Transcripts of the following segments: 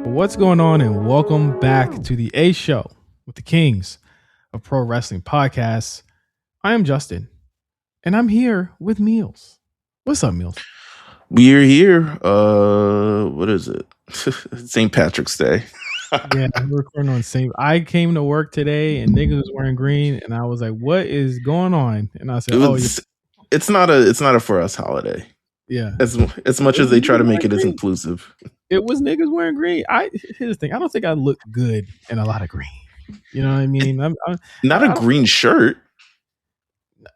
What's going on, and welcome back to the A Show with the Kings of Pro Wrestling Podcasts. I am Justin, and I'm here with Meelz. What's up, Meelz? We're here. What is it? St. Patrick's Day. Yeah, we're recording on St. I came to work today, and niggas was wearing green, and I was like, "What is going on?" And I said, it's not a for us holiday." Yeah, as much as they try to make it as inclusive. It was niggas wearing green. Here's the thing. I don't think I look good in a lot of green. You know what I mean? I'm not a green shirt.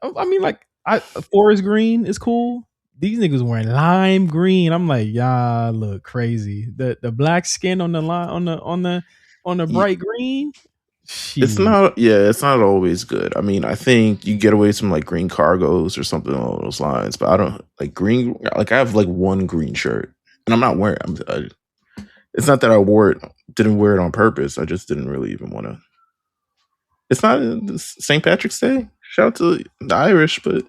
I mean, like, forest green is cool. These niggas wearing lime green. I'm like, y'all look crazy. The black skin on the line on the bright green. Shit. It's not always good. I mean, I think you get away with some like green cargos or something along those lines, but I don't like green. Like, I have like one green shirt. And I'm not wearing it. It's not that I didn't wear it on purpose. I just didn't really even want to. It's not St. Patrick's Day. Shout out to the Irish, but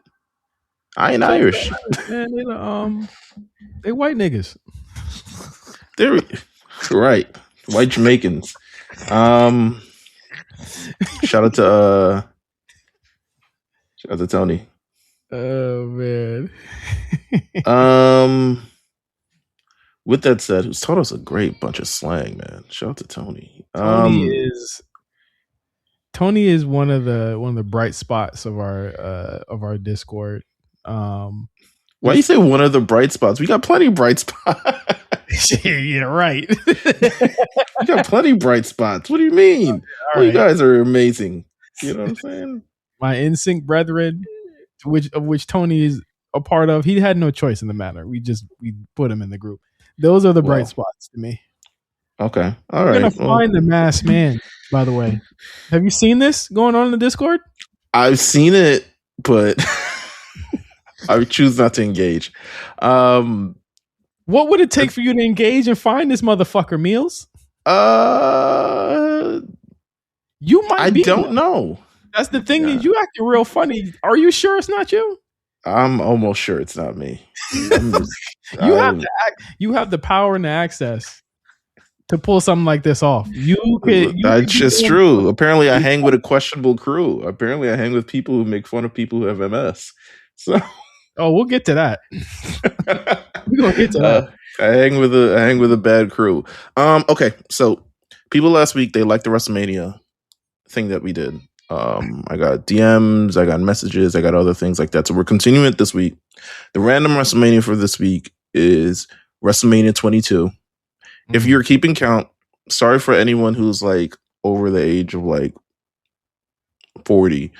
I ain't Irish. Man, they white niggas. They're right. White Jamaicans. Shout out to Tony. Oh man. With that said, who's taught us a great bunch of slang, man. Shout out to Tony. Tony is one of the bright spots of our Discord. Why you say one of the bright spots? We got plenty of bright spots. Yeah, right. We got plenty of bright spots. What do you mean? You guys are amazing. You know what I'm saying? My NSYNC brethren, of which Tony is a part of, he had no choice in the matter. We put him in the group. Those are the bright spots to me. Okay. All right. We're going to find the masked man, by the way. Have you seen this going on in the Discord? I've seen it, but I choose not to engage. What would it take for you to engage and find this motherfucker, Meelz? You might I don't know. That's the thing. Is you acting real funny. Are you sure it's not you? I'm almost sure it's not me. You have the power and the access to pull something like this off. That's just true. Apparently, I hang with a questionable crew. Apparently, I hang with people who make fun of people who have MS. So, we'll get to that. We're gonna get to that. I hang with a bad crew. Okay, so people last week, they liked the WrestleMania thing that we did. I got DMs, I got messages, I got other things like that. So we're continuing it this week. The random WrestleMania for this week is WrestleMania 22. Mm-hmm. If you're keeping count, sorry for anyone who's like over the age of like 40,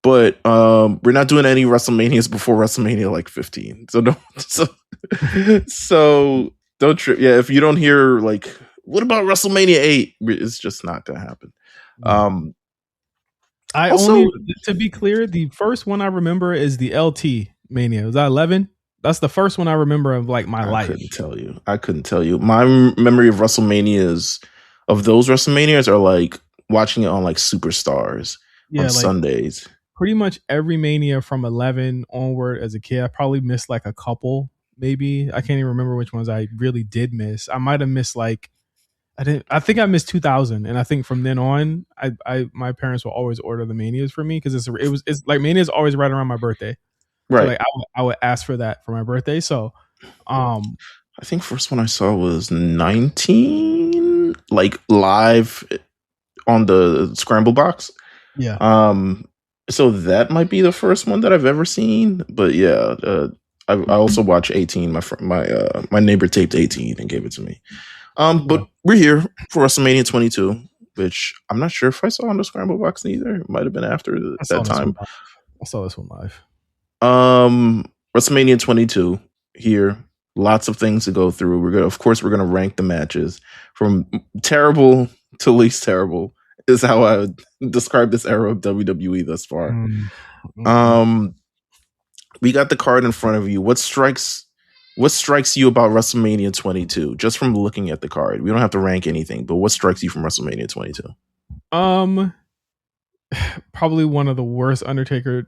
but we're not doing any WrestleManias before WrestleMania like 15. So don't trip. Yeah, if you don't hear like, what about WrestleMania 8? It's just not gonna happen. Mm-hmm. To be clear, the first one I remember is the LT Mania. Was that 11? That's the first one I remember of like my life. I couldn't tell you. My memory of WrestleManias, of those WrestleManias, are like watching it on like Superstars on Sundays. Pretty much every Mania from 11 onward as a kid. I probably missed like a couple, maybe. I can't even remember which ones I really did miss. I might have missed like, I think I missed 2000, and I think from then on, my parents will always order the Manias for me because it's like Mania's always right around my birthday, right? So like I would ask for that for my birthday. So, I think first one I saw was 19, like live on the Scramble box. Yeah. So that might be the first one that I've ever seen. But yeah, I also watched 18. My neighbor taped 18 and gave it to me. But we're here for WrestleMania 22, which I'm not sure if I saw on the Scramble box either. It might have been after that time. I saw this one live. WrestleMania 22 here. Lots of things to go through. We're gonna rank the matches from terrible to least terrible. Is how I would describe this era of WWE thus far. we got the card in front of you. What strikes you about WrestleMania 22? Just from looking at the card, we don't have to rank anything, but what strikes you from WrestleMania 22? Probably one of the worst Undertaker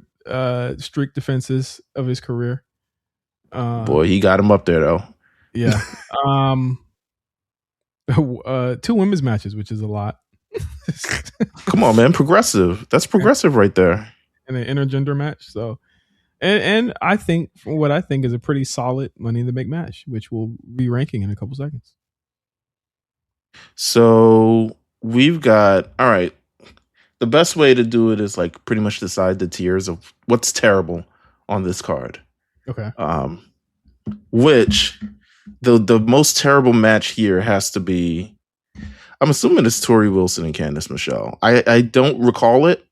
streak defenses of his career. Boy, he got him up there though. Yeah. 2 women's matches, which is a lot. Come on, man, progressive. That's progressive right there. And an intergender match. So, and I think what I think is a pretty solid Money in the Bank match, which we'll be ranking in a couple seconds. So we've got, all right. The best way to do it is like pretty much decide the tiers of what's terrible on this card. Okay. Which the most terrible match here has to be, I'm assuming it's Tori Wilson and Candice Michelle. I don't recall it,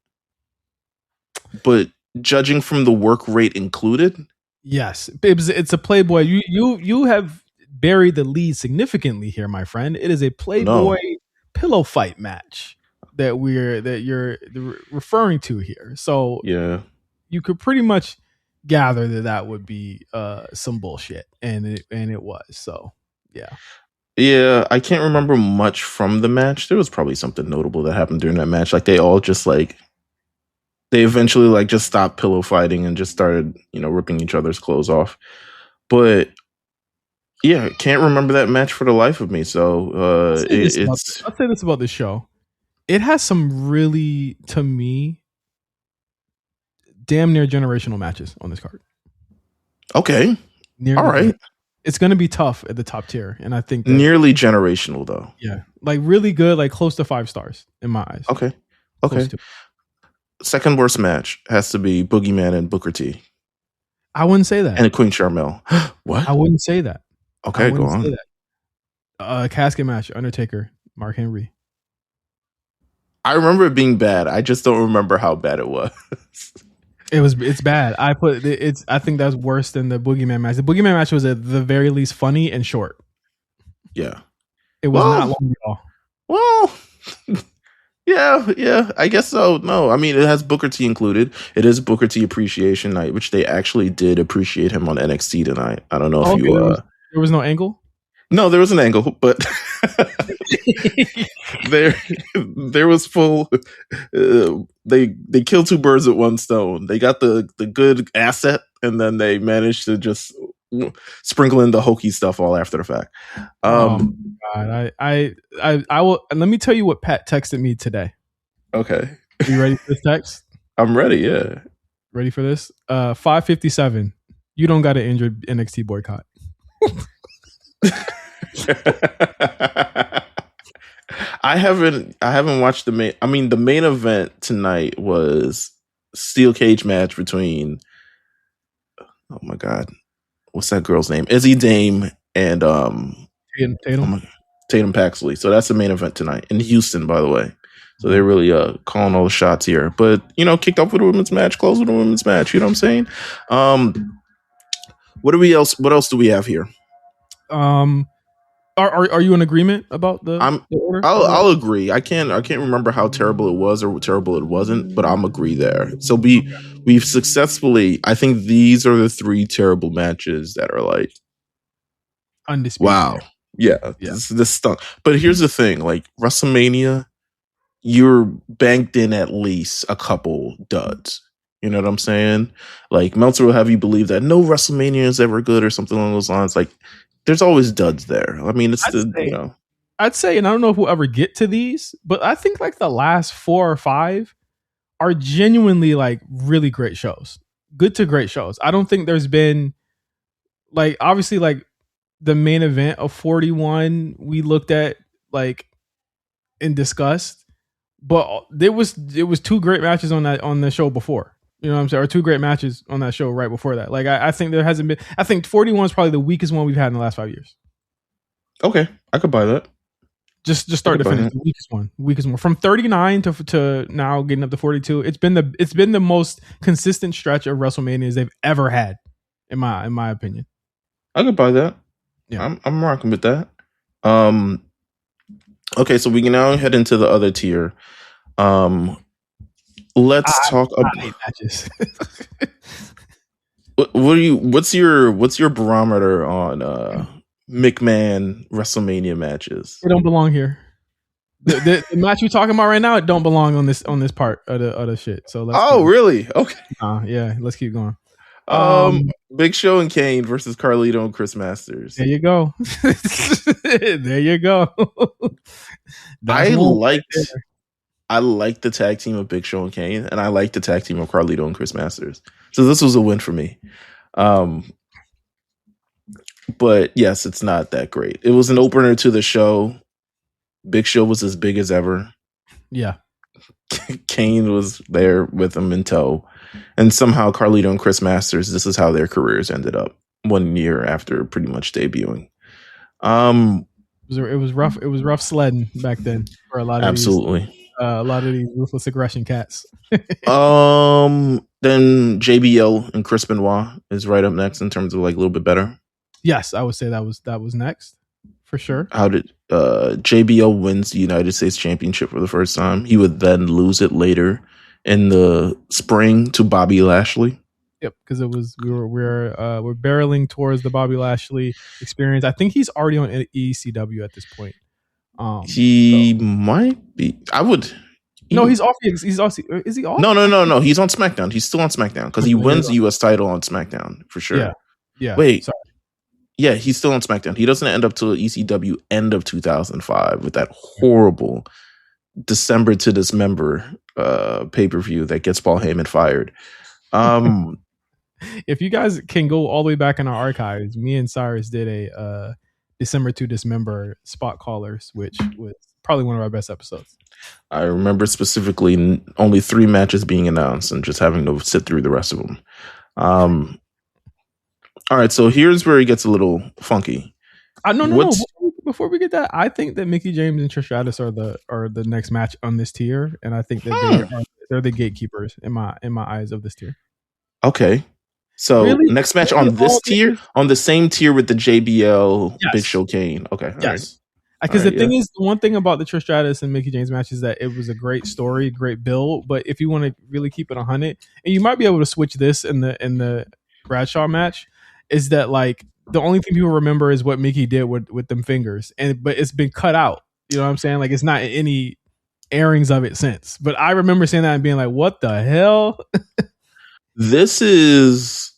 but judging from the work rate included, yes, it's a Playboy. You have buried the lead significantly here, my friend. It is a Playboy pillow fight match that you're referring to here. So yeah, you could pretty much gather that would be some bullshit, and it was. So yeah. I can't remember much from the match. There was probably something notable that happened during that match. Like they all just like they eventually like just stopped pillow fighting and just started ripping each other's clothes off. But yeah, can't remember that match for the life of me. So I'll say this about the show. It has some really, to me, damn near generational matches on this card. Okay. All right. It's going to be tough at the top tier. And I think nearly generational though. Yeah. Like really good, like close to 5 stars in my eyes. Okay. Second worst match has to be Boogeyman and Booker T. I wouldn't say that. And Queen Sharmell. What? I wouldn't say that. Okay, go on. Casket match, Undertaker, Mark Henry. I remember it being bad. I just don't remember how bad it was. It's bad. I think that's worse than the Boogeyman match. The Boogeyman match was at the very least funny and short. Yeah. It was not long at all. Well, yeah, I guess so. No, I mean, it has Booker T included. It is Booker T Appreciation Night, which they actually did appreciate him on NXT tonight. I don't know if there was no angle? No, there was an angle, but there was full. They killed 2 birds with 1 stone. They got the good asset, and then they managed to just sprinkle in the hokey stuff all after the fact. Oh God, I will. Let me tell you what Pat texted me today. Okay, are you ready for this text? I'm ready. Yeah, ready for this. 5:57. You don't got an injured NXT boycott. I haven't watched the main. I mean, the main event tonight was steel cage match between. Oh my God, what's that girl's name? Izzy Dame and Tatum Paxley. So that's the main event tonight in Houston, by the way. So they're really calling all the shots here. But kicked off with a women's match, closed with a women's match. You know what I'm saying? What else do we have here? Are you in agreement about the order? I'll agree. I can't remember how terrible it was or terrible it wasn't, but I'm agree there. So we've successfully. I think these are the 3 terrible matches that are like undisputed. Wow. Yeah. This stunk. But here's the thing: like WrestleMania, you're banked in at least a couple duds. You know what I'm saying? Like Meltzer will have you believe that no WrestleMania is ever good or something along those lines. Like there's always duds there. I mean, I'd say, and I don't know if we'll ever get to these, but I think like the last 4 or 5 are genuinely like really great shows. Good to great shows. I don't think there's been like, obviously like the main event of 41 we looked at like and discussed, but there was 2 great matches on the show before. You know what I'm saying? Or 2 great matches on that show right before that. Like I think there hasn't been. I think 41 is probably the weakest one we've had in the last 5 years. Okay, I could buy that. Just start to finish, the weakest one from 39 to now getting up to 42. It's been the most consistent stretch of WrestleManias they've ever had, in my opinion. I could buy that. Yeah, I'm rocking with that. Okay, so we can now head into the other tier. Let's talk about matches. What's your barometer on McMahon WrestleMania matches? It don't belong here. The match we're talking about right now, it don't belong on this part of the shit. So let's. Really? Okay. Yeah, let's keep going. Big Show and Kane versus Carlito and Chris Masters. There you go. There you go. I like the tag team of Big Show and Kane, and I like the tag team of Carlito and Chris Masters. So this was a win for me. But yes, it's not that great. It was an opener to the show. Big Show was as big as ever. Yeah. Kane was there with him in tow. And somehow Carlito and Chris Masters, this is how their careers ended up 1 year after pretty much debuting. It was rough. It was rough sledding back then for a lot of these ruthless aggression cats. Then JBL and Chris Benoit is right up next in terms of like a little bit better. Yes, I would say that was next for sure. How did JBL wins the United States Championship for the first time? He would then lose it later in the spring to Bobby Lashley. Yep, because it was we're barreling towards the Bobby Lashley experience. I think he's already on ECW at this point. He might be. I would. No, he's off. He's off. Is he off? No. He's on SmackDown. He's still on SmackDown because he wins the U.S. title on SmackDown for sure. Yeah. Wait. Sorry. Yeah, he's still on SmackDown. He doesn't end up till ECW end of 2005 with that horrible December to Dismember pay-per-view that gets Paul Heyman fired. If you guys can go all the way back in our archives, me and Cyrus did a December to Dismember spot callers, which was probably one of our best episodes. I remember specifically only 3 matches being announced and just having to sit through the rest of them. All right, so here's where it gets a little funky. No. Before we get that, I think that Mickie James and Trish Stratus are the next match on this tier, and I think that they're the gatekeepers in my eyes of this tier. Okay, so really? Next match on this tier, on the same tier with the JBL Big Show Kane. Okay, yes. Because the thing is, the one thing about the Trish Stratus and Mickie James match is that it was a great story, great build. But if you want to really keep it 100, and you might be able to switch this in the Bradshaw match, is that like the only thing people remember is what Mickie did with them fingers, but it's been cut out. You know what I'm saying? Like it's not any airings of it since. But I remember saying that and being like, "What the hell?" This is.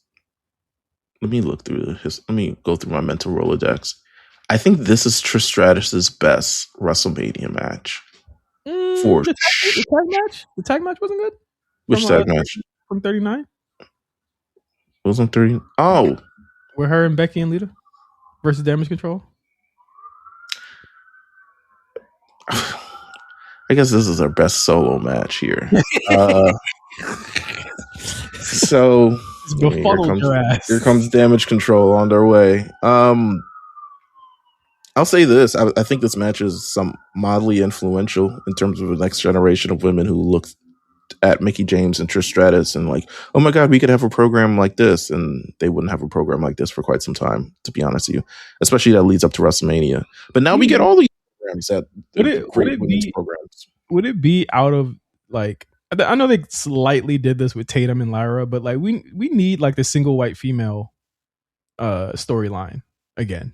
Let me look through this. Let me go through my mental Rolodex. I think this is Trish Stratus's best WrestleMania match. For the tag match? The tag match wasn't good? Which tag match? From 39? Wasn't 30? Oh. With her and Becky and Lita versus Damage Control? I guess this is our best solo match here. So here comes Damage Control on their way. I'll say this. I think this match is mildly influential in terms of the next generation of women who look at Mickie James and Trish Stratus and like, oh my God, we could have a program like this. And they wouldn't have a program like this for quite some time, to be honest with you, especially that leads up to WrestleMania. But now we get all these programs that programs. Would it be out of like, I know they slightly did this with Tatum and Lyra, but like we need like the single white female storyline again.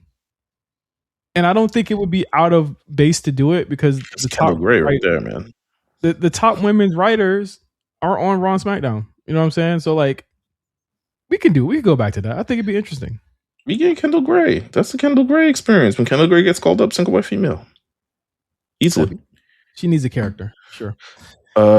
And I don't think it would be out of base to do it because the top great right there, man. The top women's writers are on Raw and SmackDown. You know what I'm saying? So like we could go back to that. I think it'd be interesting. We get Kendall Gray. That's the Kendall Gray experience when Kendall Gray gets called up single white female. Easily. She needs a character, sure.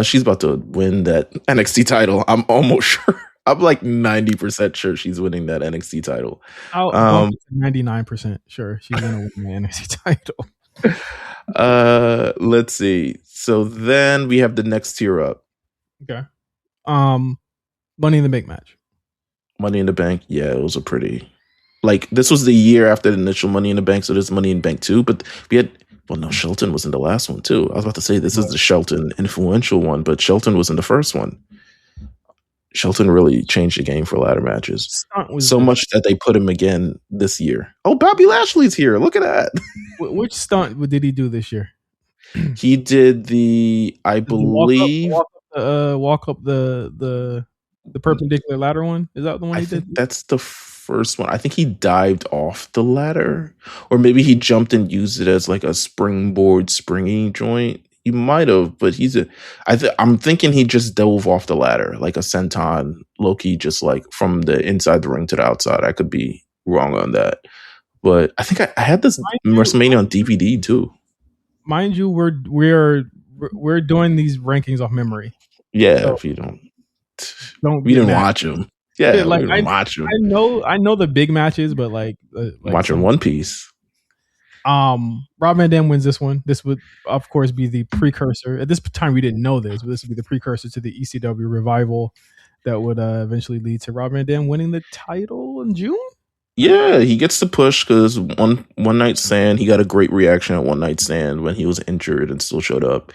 She's about to win that NXT title. I'm almost sure. I'm like 90% sure she's winning that NXT title. 99% sure she's gonna win the NXT title. Let's see. So then we have the next tier up. Okay. Money in the Bank match. Money in the Bank. Yeah, it was a pretty. Like this was the year after the initial Money in the Bank, so there's Money in the Bank 2. But we had. Well, no, Shelton was in the last one too. I was about to say this is the Shelton influential one, but Shelton was in the first one. Shelton really changed the game for ladder matches. So much that they put him again this year. Oh, Bobby Lashley's here. Look at that. Which stunt did he do this year? He did the, I believe... Walk up the The perpendicular ladder one? Is that the one I he think did? that's the first one. I think he dived off the ladder, or maybe he jumped and used it as like a springboard, springy joint. He might have, but I'm thinking he just dove off the ladder like a senton, Loki, just like from the inside the ring to the outside. I could be wrong on that, but I think I had this WrestleMania on DVD too. Mind you, we're doing these rankings off memory. Yeah, So if you don't we get didn't mad. watch them. Yeah, Like we didn't watch them. I know the big matches, but like Watching One Piece. Rob Van Dam wins this one. This would, of course, be the precursor. At this time, we didn't know this, but this would be the precursor to the ECW revival that would eventually lead to Rob Van Dam winning the title in June. Yeah, he gets the push because one night stand. He got a great reaction at One Night Stand when he was injured and still showed up.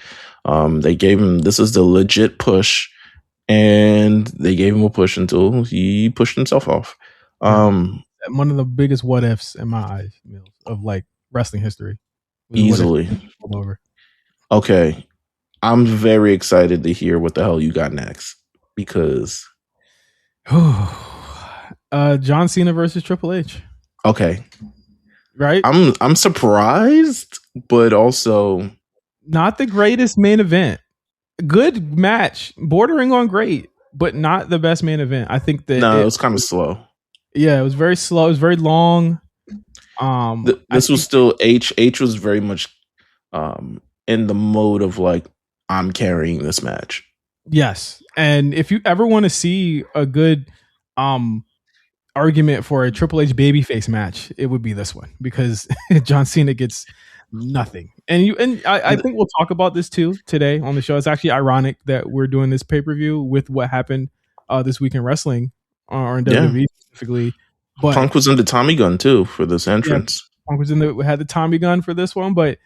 They gave him this is the legit push, and they gave him a push until he pushed himself off. One of the biggest what ifs in my eyes, Meelz, of like wrestling history. Easily. Okay, I'm very excited to hear what the hell you got next because John Cena versus Triple H. Okay. Right? I'm surprised, but also not the greatest main event. Good match, bordering on great, but not the best main event. I think that it was kind of slow. Yeah, it was very slow. It was very long. This was still H. H was very much in the mode of like, I'm carrying this match. Yes, and if you ever want to see a good argument for a Triple H babyface match, it would be this one because John Cena gets nothing. And I think we'll talk about this too today on the show. It's actually ironic that we're doing this pay-per-view with what happened this week in wrestling or in WWE specifically. But Punk was in the Tommy gun too for this entrance. Yeah, Punk was had the Tommy gun for this one, but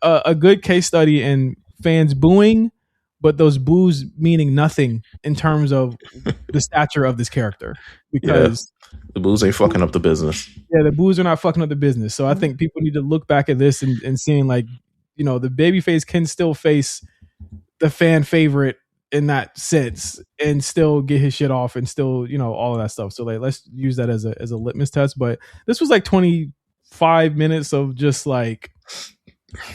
a good case study in fans booing, but those boos meaning nothing in terms of the stature of this character because the boos ain't fucking up the business. Yeah, the boos are not fucking up the business. So I think people need to look back at this and seeing like, you know, the babyface can still face the fan favorite in that sense and still get his shit off and still, you know, all of that stuff. So like, let's use that as a litmus test. But this was like 25 minutes of just like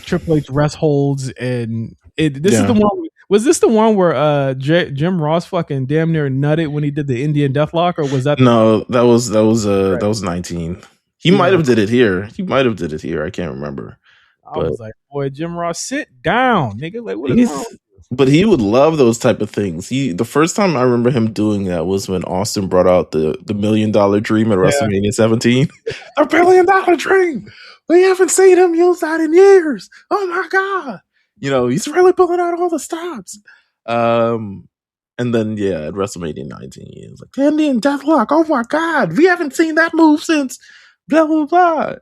Triple H rest holds and this is the one. Was this the one where Jim Ross fucking damn near nutted when he did the Indian Deathlock, or was that? No, that was 19. He might have did it here. I can't remember. I was like, boy, Jim Ross, sit down, nigga. Like, what is wrong? But he would love those type of things. The first time I remember him doing that was when Austin brought out the $1 million dream at WrestleMania 17. The $1 billion dream. We haven't seen him use that in years. Oh my god. You know, he's really pulling out all the stops. And then at WrestleMania 19, he was like, the Indian Deathlock. Oh my god, we haven't seen that move since blah blah blah.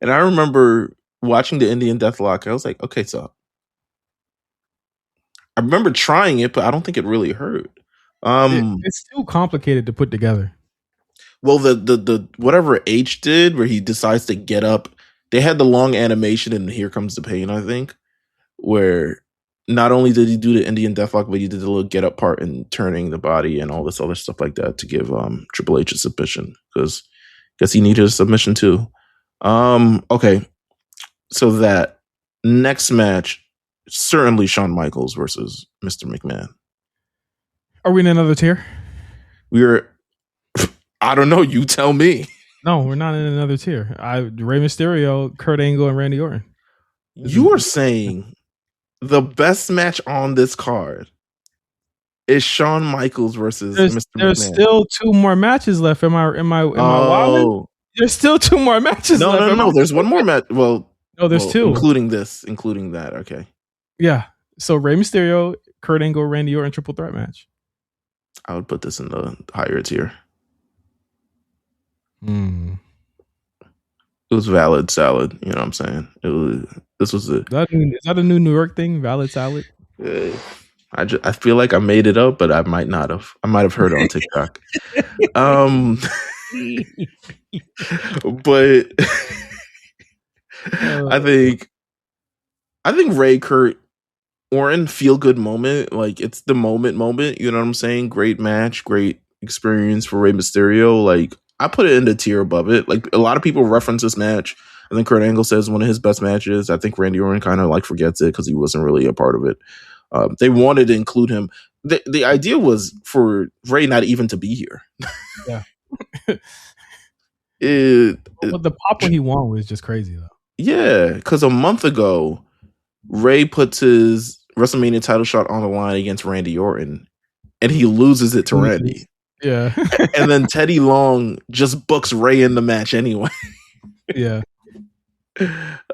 And I remember watching the Indian Deathlock. I was like, okay, so I remember trying it, but I don't think it really hurt. It's too complicated to put together. Well, the whatever H did, where he decides to get up, they had the long animation and Here Comes the Pain, I think, where not only did he do the Indian Deathlock, but he did the little get up part and turning the body and all this other stuff like that to give Triple H a submission because he needed a submission too. Okay, so that next match, certainly Shawn Michaels versus Mr. McMahon. Are we in another tier? I don't know. You tell me. No, we're not in another tier. Rey Mysterio, Kurt Angle, and Randy Orton. You are saying the best match on this card is Shawn Michaels versus Mr. McMahon. There's still 2 more matches left. Am I wild? There's still 2 more matches left. No. There's one more match. Well, no, there's 2. Including that. Okay. Yeah. So Rey Mysterio, Kurt Angle, Randy Orton triple threat match. I would put this in the higher tier. It was valid salad. You know what I'm saying? This was a. Is that a new New York thing? Valid salad. I feel like I made it up, but I might not have. I might have heard it on TikTok. But I think Ray, Kurt, Orton feel good moment. Like it's the moment. You know what I'm saying? Great match, great experience for Rey Mysterio. Like I put it in the tier above it. Like a lot of people reference this match. I think Kurt Angle says one of his best matches. I think Randy Orton kind of like forgets it because he wasn't really a part of it. They wanted to include him. The idea was for Ray not even to be here. Yeah. But the pop when he won was just crazy though. Yeah, because a month ago, Ray puts his WrestleMania title shot on the line against Randy Orton, and he loses it to Randy. Yeah. And then Teddy Long just books Ray in the match anyway. Yeah.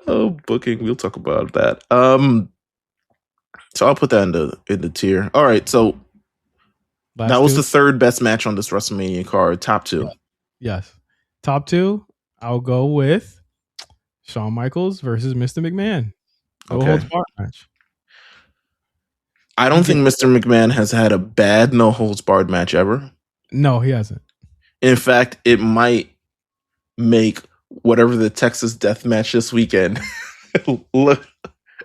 Oh, booking. We'll talk about that. So I'll put that in the tier. All right, so that was the third best match on this WrestleMania card. Top two. Yes. Top two, I'll go with Shawn Michaels versus Mr. McMahon. No holds barred match. I don't think Mr. McMahon has had a bad no holds barred match ever. No, he hasn't. In fact, it might make whatever the Texas Death Match this weekend look.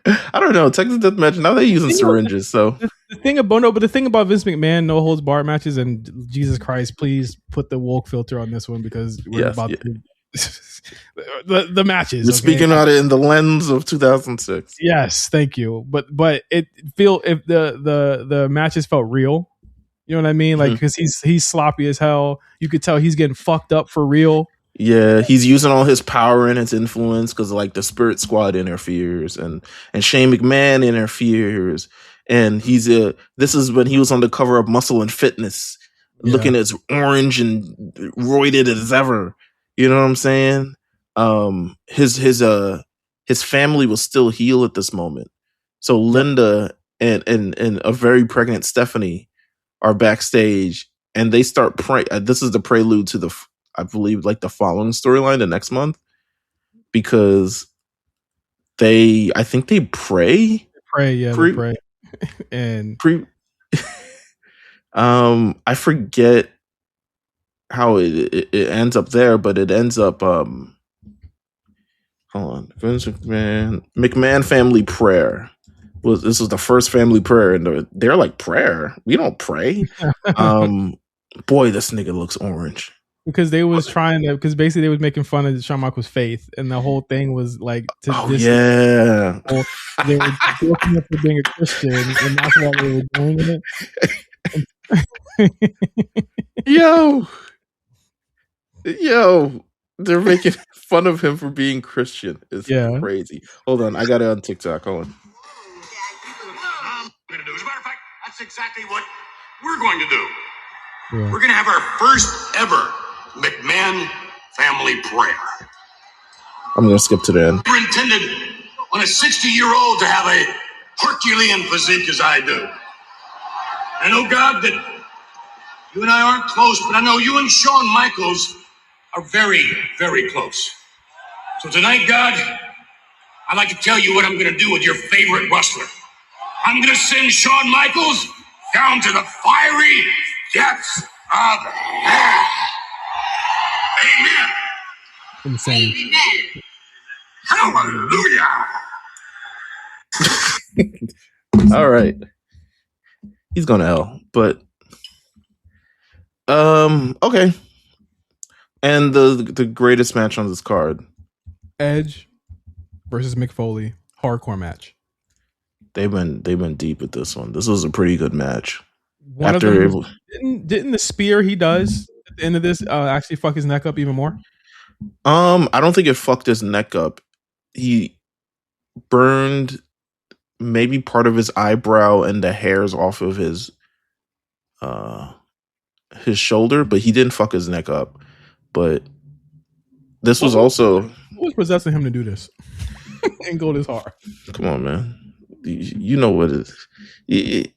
I don't know, Texas Death Match. Now they're using syringes. So the thing about Vince McMahon no holds barred matches, and Jesus Christ, please put the woke filter on this one because we're about to. the matches. You're speaking about it in the lens of 2006. Yes, thank you. But it feel if the matches felt real. You know what I mean? Like because he's sloppy as hell. You could tell he's getting fucked up for real. Yeah, he's using all his power and his influence because like the Spirit Squad interferes and Shane McMahon interferes, and this is when he was on the cover of Muscle and Fitness, looking as orange and roided as ever. You know what I'm saying? His family was still heel at this moment, so Linda and a very pregnant Stephanie are backstage, and they start praying. This is the prelude to I believe like the following storyline the next month, because I think they pray. They pray. And I forget how it ends up there, but it ends up hold on. Vince McMahon family prayer. This was the first family prayer, and they're like, prayer? We don't pray. Boy, this nigga looks orange. Because they was trying to, because basically they was making fun of Shawn Michaels' faith, and the whole thing was like, they were joking up for being a Christian, and that's why they were doing it. Yo, they're making fun of him for being Christian. It's crazy. Hold on, I got it on TikTok. Hold on. As a matter of fact, that's exactly what we're going to do. Yeah. We're going to have our first ever McMahon family prayer. I'm going to skip to the end. We're intended on a 60-year-old to have a Herculean physique as I do. I know, God, that you and I aren't close, but I know you and Shawn Michaels are very, very close. So tonight, God, I'd like to tell you what I'm going to do with your favorite wrestler. I'm going to send Shawn Michaels down to the fiery depths of hell. Amen. Insane. Amen. Hallelujah. All right. He's going to hell, but okay. And the greatest match on this card, Edge versus Mick Foley, hardcore match. They went deep with this one. This was a pretty good match. Didn't the spear he does at the end of this actually fuck his neck up even more? I don't think it fucked his neck up. He burned maybe part of his eyebrow and the hairs off of his shoulder, but he didn't fuck his neck up. But this was also what was possessing him to do this and go this hard. Come on, man. You know what it is.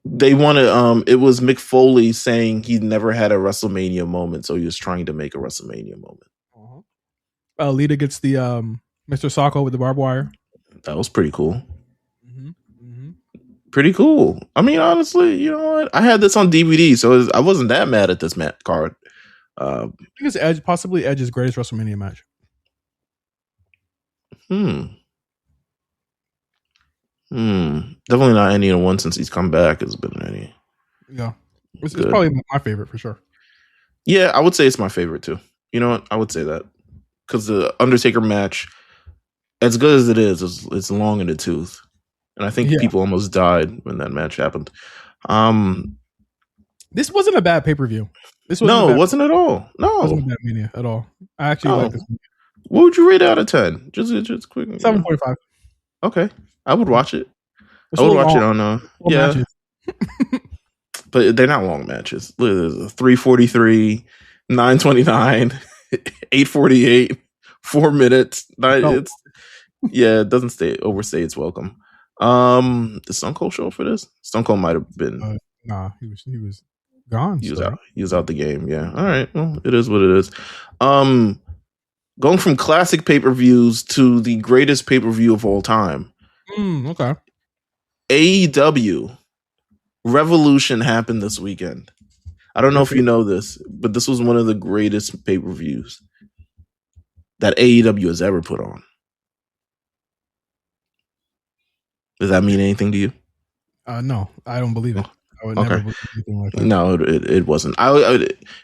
They wanted it was Mick Foley saying he never had a WrestleMania moment, so he was trying to make a WrestleMania moment. Lita gets the Mr. Socko with the barbed wire. That was pretty cool. Pretty cool. I mean, honestly, you know what? I had this on DVD, so I wasn't that mad at this card. I think it's possibly Edge's greatest WrestleMania match. Definitely not any one since he's come back has been any. Yeah, it's probably my favorite for sure. Yeah, I would say it's my favorite too. You know what? I would say that because the Undertaker match, as good as it is, it's long in the tooth, and I think people almost died when that match happened. This wasn't a bad pay-per-view. It wasn't at all. No, it wasn't a bad Mania at all. I actually like this movie. What would you rate it out of 10? Just quick. 7.5. Okay, I would watch it. I would watch it on matches. But they're not long matches. 3:43, 9:29, 8:48, 4 minutes. It doesn't overstay its welcome. Did Stone Cold show up for this? Stone Cold might have been. Nah, he was gone. He was out the game. Yeah. All right. Well, it is what it is. Going from classic pay-per-views to the greatest pay-per-view of all time. Okay. AEW Revolution happened this weekend. I don't know if you know this, but this was one of the greatest pay-per-views that AEW has ever put on. Does that mean anything to you? No, I don't believe it. I would never believe anything like that. No, it wasn't.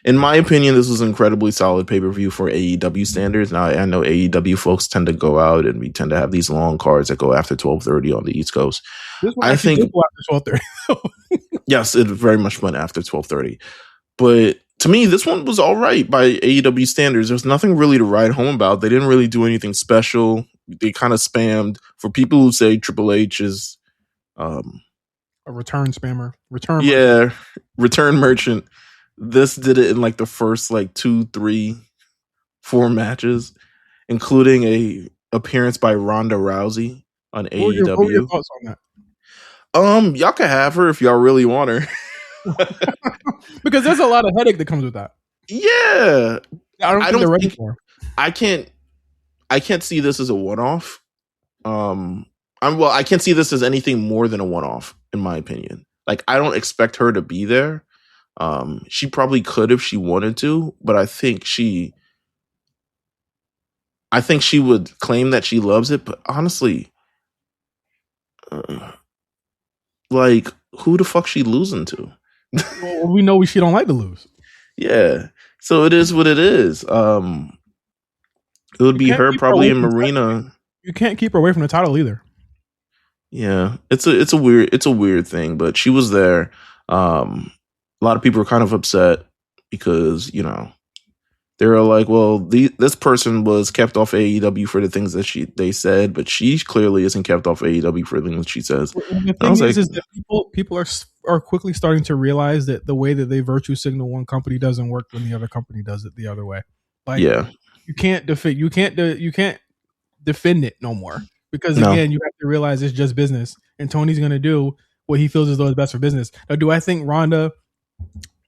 In my opinion, this was an incredibly solid pay-per-view for AEW standards. Now, I know AEW folks tend to go out and we tend to have these long cards that go after 12:30 on the East Coast. I think after 12:30. Yes, it very much went after 12:30. But to me, this one was all right by AEW standards. There's nothing really to write home about. They didn't really do anything special. They kind of spammed. For people who say Triple H is a return spammer. Return merchant. This did it in like the first 2, 3, 4 matches, including a appearance by Ronda Rousey on AEW. What were your thoughts on that? Y'all can have her if y'all really want her. Because there's a lot of headache that comes with that. Yeah. I don't think they're ready for her. I can't see this as a one-off. I can't see this as anything more than a one-off, in my opinion. I don't expect her to be there. She probably could if she wanted to, but I think she would claim that she loves it. But honestly, who the fuck she losing to? Well, we know she don't like to lose. Yeah, so it is what it is. It would be her probably in Marina. You can't keep her away from the title either. Yeah, it's a weird thing, but she was there. A lot of people are kind of upset because they were like, well, this person was kept off AEW for the things that they said, but she clearly isn't kept off AEW for the things she says. The thing is that people are quickly starting to realize that the way that they virtue signal one company doesn't work when the other company does it the other way. You can't defend it no more. Because again, you have to realize it's just business, and Tony's going to do what he feels as though is best for business. Now, do I think Ronda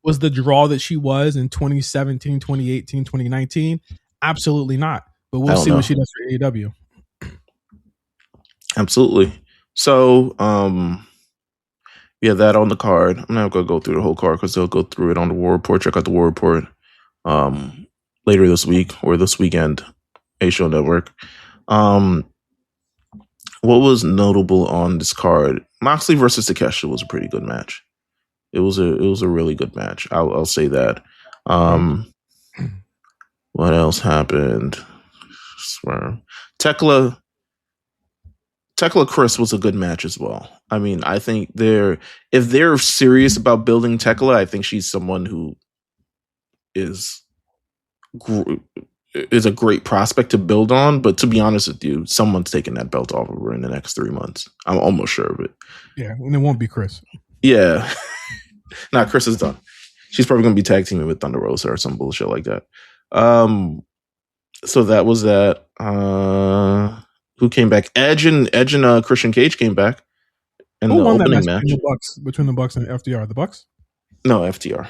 was the draw that she was in 2017, 2018, 2019? Absolutely not. But we'll see what she does for AEW. Absolutely. So, that on the card. I'm not going to go through the whole card because they'll go through it on the War Report. Check out the War Report later this week or this weekend, A-Show Network. What was notable on this card? Moxley versus Takeshita was a pretty good match. It was a really good match. I'll say that. What else happened? Tekla Chris was a good match as well. I mean, I think if they're serious about building Tekla, I think she's someone who is a great prospect to build on, but to be honest with you, someone's taking that belt off of her in the next 3 months. I'm almost sure of it. Yeah, and it won't be Chris. Yeah. Chris is done. She's probably going to be tag teaming with Thunder Rosa or some bullshit like that. So that was that. Who came back? Edge and Christian Cage came back. And who won that match between the Bucks and FTR? The Bucks? No, FTR.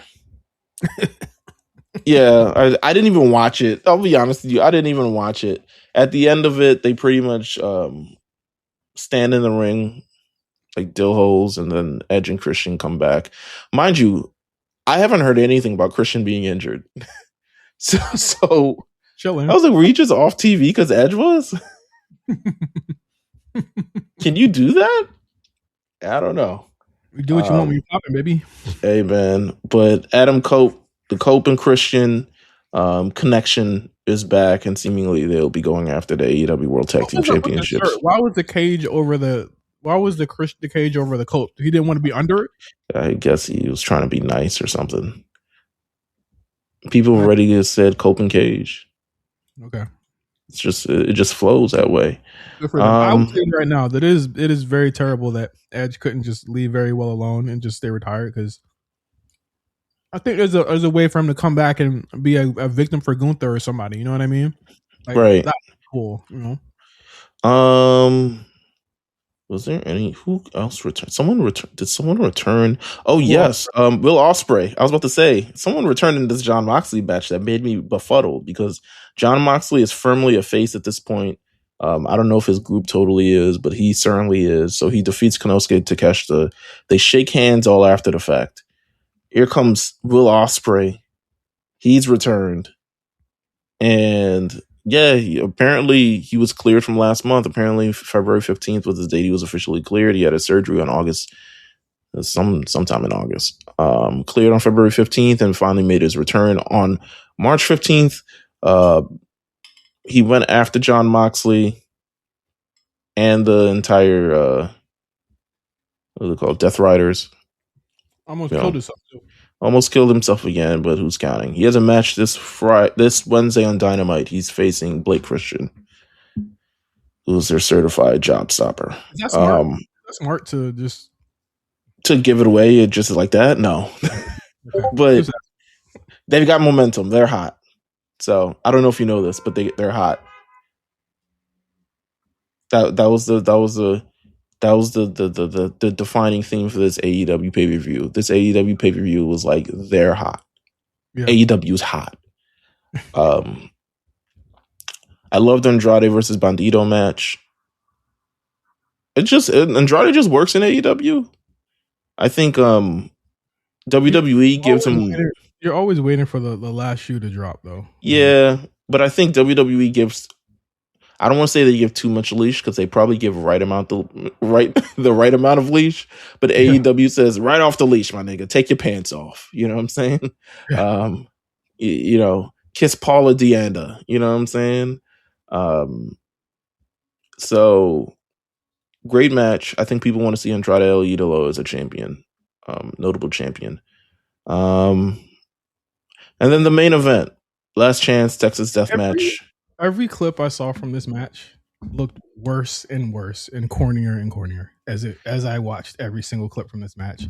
Yeah, I didn't even watch it. I'll be honest with you. I didn't even watch it. At the end of it, they pretty much stand in the ring like dill holes, and then Edge and Christian come back. Mind you, I haven't heard anything about Christian being injured. so Chilling. I was like, were you just off TV because Edge was? Can you do that? I don't know. You do what you want when you're popping, baby. Hey, man. But Adam Cope, the Cope and Christian connection is back, and seemingly they'll be going after the AEW World Tag Team Championships. Why was the cage over the cage over the Cope? He didn't want to be under it? I guess he was trying to be nice or something. People already just said Cope and Cage. Okay. It just flows that way. I would say right now that it is very terrible that Edge couldn't just leave very well alone and just stay retired, because I think there's a way for him to come back and be a victim for Gunther or somebody. You know what I mean? Like, right. That's cool. You know. Was there who else returned? Did someone return? Oh, yes. Will Ospreay. I was about to say, someone returned in this Jon Moxley match that made me befuddled, because Jon Moxley is firmly a face at this point. I don't know if his group totally is, but he certainly is. So he defeats Konosuke Takeshita. They shake hands all after the fact. Here comes Will Ospreay. He's returned. And yeah, apparently he was cleared from last month. Apparently February 15th was the date he was officially cleared. He had a surgery on sometime in August. Cleared on February 15th and finally made his return on March 15th. He went after Jon Moxley and the entire what are they called? Death Riders. Almost killed himself too. Almost killed himself again, but who's counting? He has a match this Wednesday on Dynamite. He's facing Blake Christian, who's their certified job stopper. Is that smart? That's smart to give it away just like that? No. But they've got momentum. They're hot. So I don't know if you know this, but they're hot. That was the defining theme for this AEW pay-per-view. This AEW pay-per-view was like, they're hot. Yeah. AEW's hot. I loved Andrade versus Bandito match. Andrade just works in AEW. I think WWE gives him... You're always waiting for the last shoe to drop, though. Yeah, but I think WWE gives... I don't want to say they give too much leash, because they probably give the right amount of leash. But AEW says, right off the leash, my nigga, take your pants off. You know what I'm saying? Yeah. Kiss Paula Deanda. You know what I'm saying? So great match. I think people want to see Andrade El Idolo as a champion, notable champion. And then the main event, Last Chance Texas Death Match. Every clip I saw from this match looked worse and worse and cornier as I watched every single clip from this match.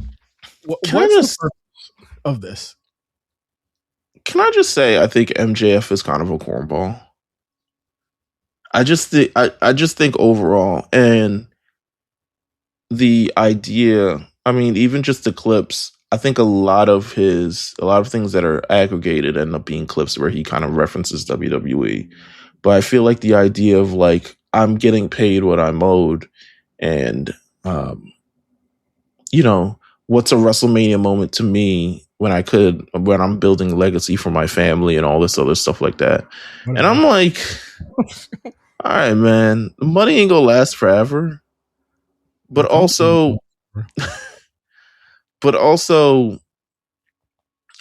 What's the purpose of this? Can I just say, I think MJF is kind of a cornball. I just think overall, and the idea, I mean, even just the clips, I think a lot of things that are aggregated end up being clips where he kind of references WWE. But I feel like the idea of like, I'm getting paid what I'm owed, and what's a WrestleMania moment to me when I'm building legacy for my family and all this other stuff like that. And I'm like, all right, man, the money ain't gonna last forever. But also,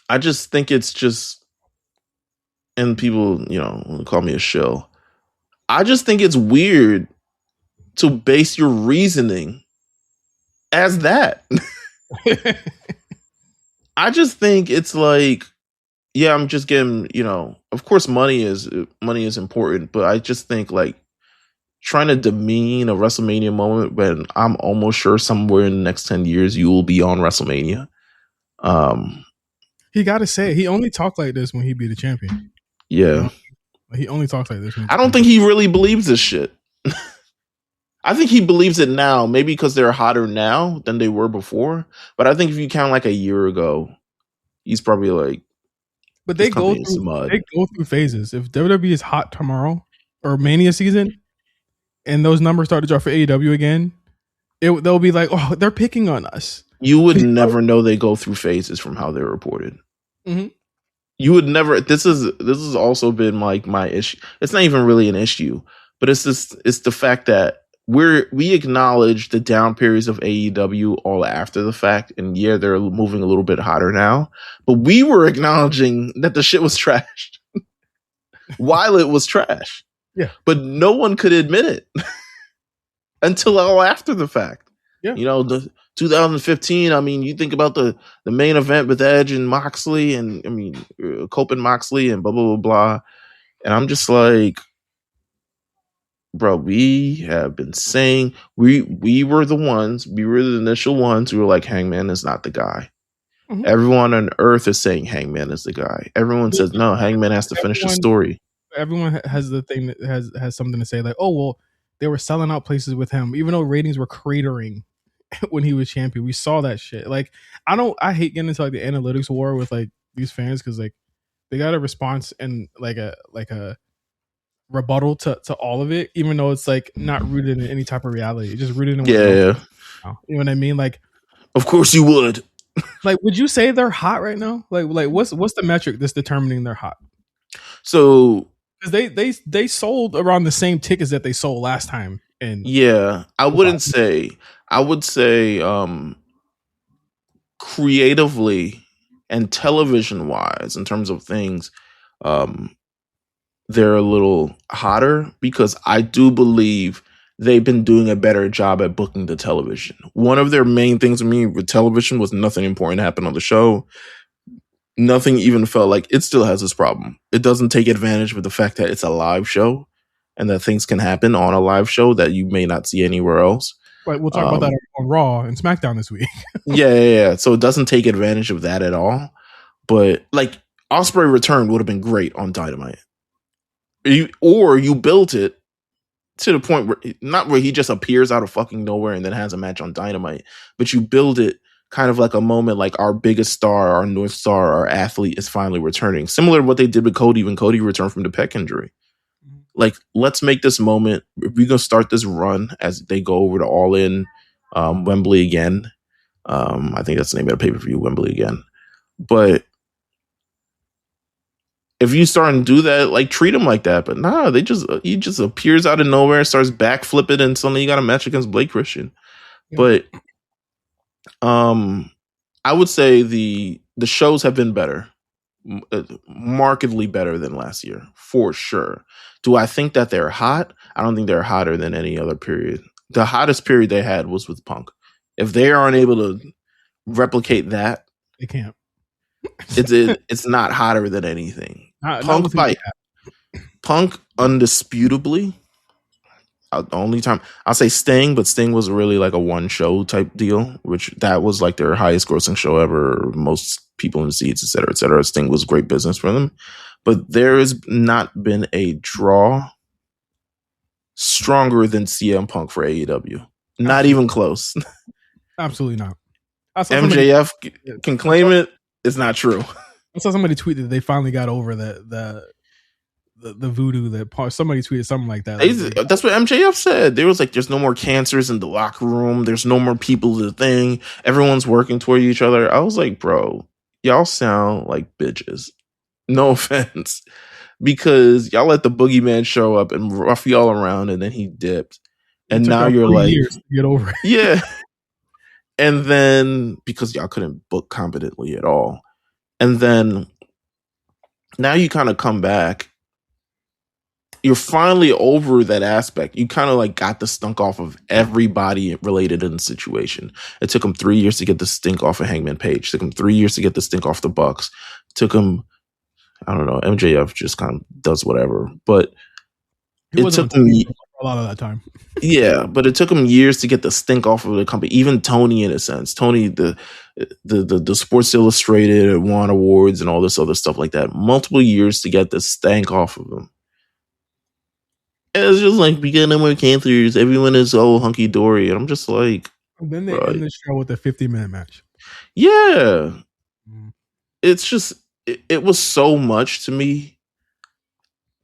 I just think it's just, and people, call me a shill. I just think it's weird to base your reasoning as that. I just think it's like, yeah, I'm just getting, of course money is important, but I just think like trying to demean a WrestleMania moment when I'm almost sure somewhere in the next 10 years you will be on WrestleMania. He got to say it. He only talked like this when he be the champion. Yeah. He only talks like this. I don't think he really believes this shit. I think he believes it now, maybe because they're hotter now than they were before. But I think if you count like a year ago, he's probably like, but they go through phases. If WWE is hot tomorrow or Mania season, and those numbers start to drop for AEW again, they'll be like, oh, they're picking on us. You would never know they go through phases from how they're reported. Mm-hmm. You would never. This has also been like my issue. It's not even really an issue, but it's the fact that we acknowledge the down periods of AEW all after the fact, and yeah, they're moving a little bit hotter now, but we were acknowledging that the shit was trash while it was trash. Yeah. But no one could admit it until all after the fact. Yeah. You know, the 2015, I mean, you think about the main event with Edge and Moxley, and I mean, Cope and Moxley and blah, blah, blah, blah. And I'm just like, bro, we have been saying we were the initial ones who were like, Hangman is not the guy. Mm-hmm. Everyone on earth is saying Hangman is the guy. Everyone says no, Hangman has to finish the story. Everyone has the thing that has something to say, like, oh well, they were selling out places with him, even though ratings were cratering when he was champion. We saw that shit. Like, I hate getting into like the analytics war with like these fans, because like they got a response and like a rebuttal to all of it, even though it's like not rooted in any type of reality. It's just rooted in yeah. You know what I mean? Like, of course you would. Like, would you say they're hot right now? Like what's the metric that's determining they're hot? So because they sold around the same tickets that they sold last time. And yeah, I wouldn't say. I would say creatively and television wise, in terms of things, they're a little hotter, because I do believe they've been doing a better job at booking the television. One of their main things with me with television was nothing important happened on the show. Nothing even felt like it still has this problem. It doesn't take advantage of the fact that it's a live show and that things can happen on a live show that you may not see anywhere else. Right, we'll talk about that on Raw and SmackDown this week. Yeah. So it doesn't take advantage of that at all. But like Ospreay return would have been great on Dynamite. You built it to the point where, not where he just appears out of fucking nowhere and then has a match on Dynamite, but you build it kind of like a moment like our biggest star, our North Star, our athlete is finally returning. Similar to what they did with Cody when Cody returned from the pec injury. Like, let's make this moment. We're going to start this run as they go over to All In, Wembley again. I think that's the name of the pay-per-view, Wembley again. But if you start and do that, like, treat him like that. But nah, he just appears out of nowhere, starts backflipping, and suddenly you got a match against Blake Christian. Yeah. But I would say the shows have been better, markedly better than last year, for sure. Do I think that they're hot? I don't think they're hotter than any other period. The hottest period they had was with Punk. If they aren't able to replicate that, they can't. It's not hotter than anything. Punk undisputably. The only time I'll say Sting, but Sting was really like a one show type deal, which that was like their highest grossing show ever. Most people in the seats, et cetera, et cetera. Sting was great business for them, but there has not been a draw stronger than CM Punk for AEW. Not even close. Absolutely not. MJF can claim it. It's not true. I saw somebody tweet that they finally got over the voodoo that somebody tweeted something like that. That's what MJF said. There was like, there's no more cancers in the locker room. There's no more people to the thing. Everyone's working toward each other. I was like, bro, y'all sound like bitches. No offense. Because y'all let the boogeyman show up and rough y'all around, and then he dipped. And now you're like, years to get over it. Yeah. And then because y'all couldn't book competently at all. And then now you kind of come back. You're finally over that aspect. You kind of like got the stink off of everybody related in the situation. It took him 3 years to get the stink off of Hangman Page. It took him 3 years to get the stink off the Bucks. It took him, I don't know, MJF just kind of does whatever. But it took him a lot of that time. Yeah, but it took him years to get the stink off of the company. Even Tony, in a sense. Tony, the Sports Illustrated won awards and all this other stuff like that. Multiple years to get the stank off of him. It's just like, we got no more cancers. Everyone is so hunky dory, and I'm just like. And then they end the show with a 50-minute match. Yeah, it's just it was so much to me.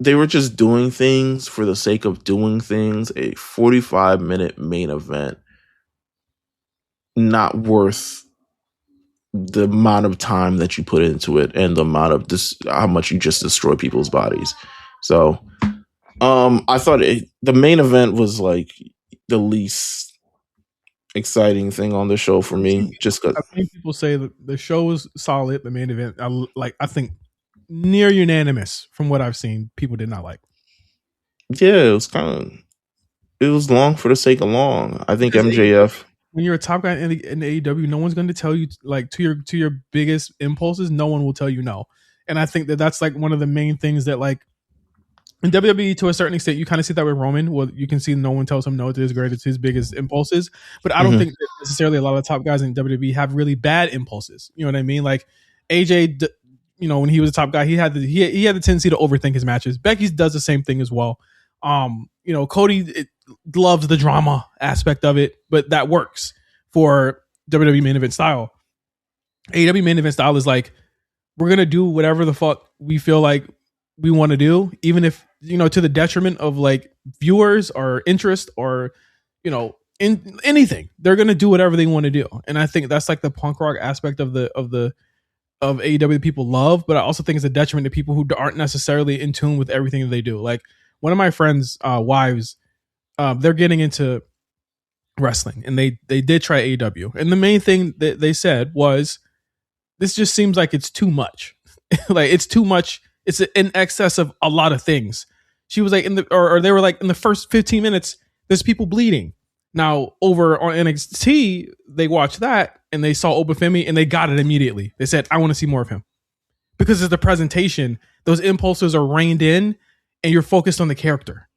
They were just doing things for the sake of doing things. A 45-minute main event, not worth the amount of time that you put into it and the amount of how much you just destroy people's bodies. So. I thought the main event was like the least exciting thing on the show for me. Just because I've seen people say that the show was solid. The main event, I think, near unanimous from what I've seen, people did not like. Yeah, it was long for the sake of long. I think MJF. When you're a top guy in AEW, no one's going to tell you like to your biggest impulses. No one will tell you no, and I think that's like one of the main things that like in WWE to a certain extent you kind of see that with Roman. Well, you can see no one tells him no to his greatest, his biggest impulses, but I don't think that necessarily a lot of top guys in WWE have really bad impulses. You know what I mean? Like AJ, you know, when he was a top guy, he had the tendency to overthink his matches. Becky does the same thing as well. You know, Cody loves the drama aspect of it, but that works for WWE main event style. AEW main event style is like, we're going to do whatever the fuck we feel like we want to do, even if, you know, to the detriment of like viewers or interest or, you know, in anything, they're going to do whatever they want to do. And I think that's like the punk rock aspect of AEW people love, but I also think it's a detriment to people who aren't necessarily in tune with everything that they do. Like one of my friends' wives, they're getting into wrestling, and they did try AEW, and the main thing that they said was, "This just seems like it's too much. Like it's too much. It's in excess of a lot of things." She was like, or they were like, in the first 15 minutes, there's people bleeding. Now over on NXT, they watched that and they saw Obafemi and they got it immediately. They said, "I want to see more of him," because of the presentation. Those impulses are reined in, and you're focused on the character.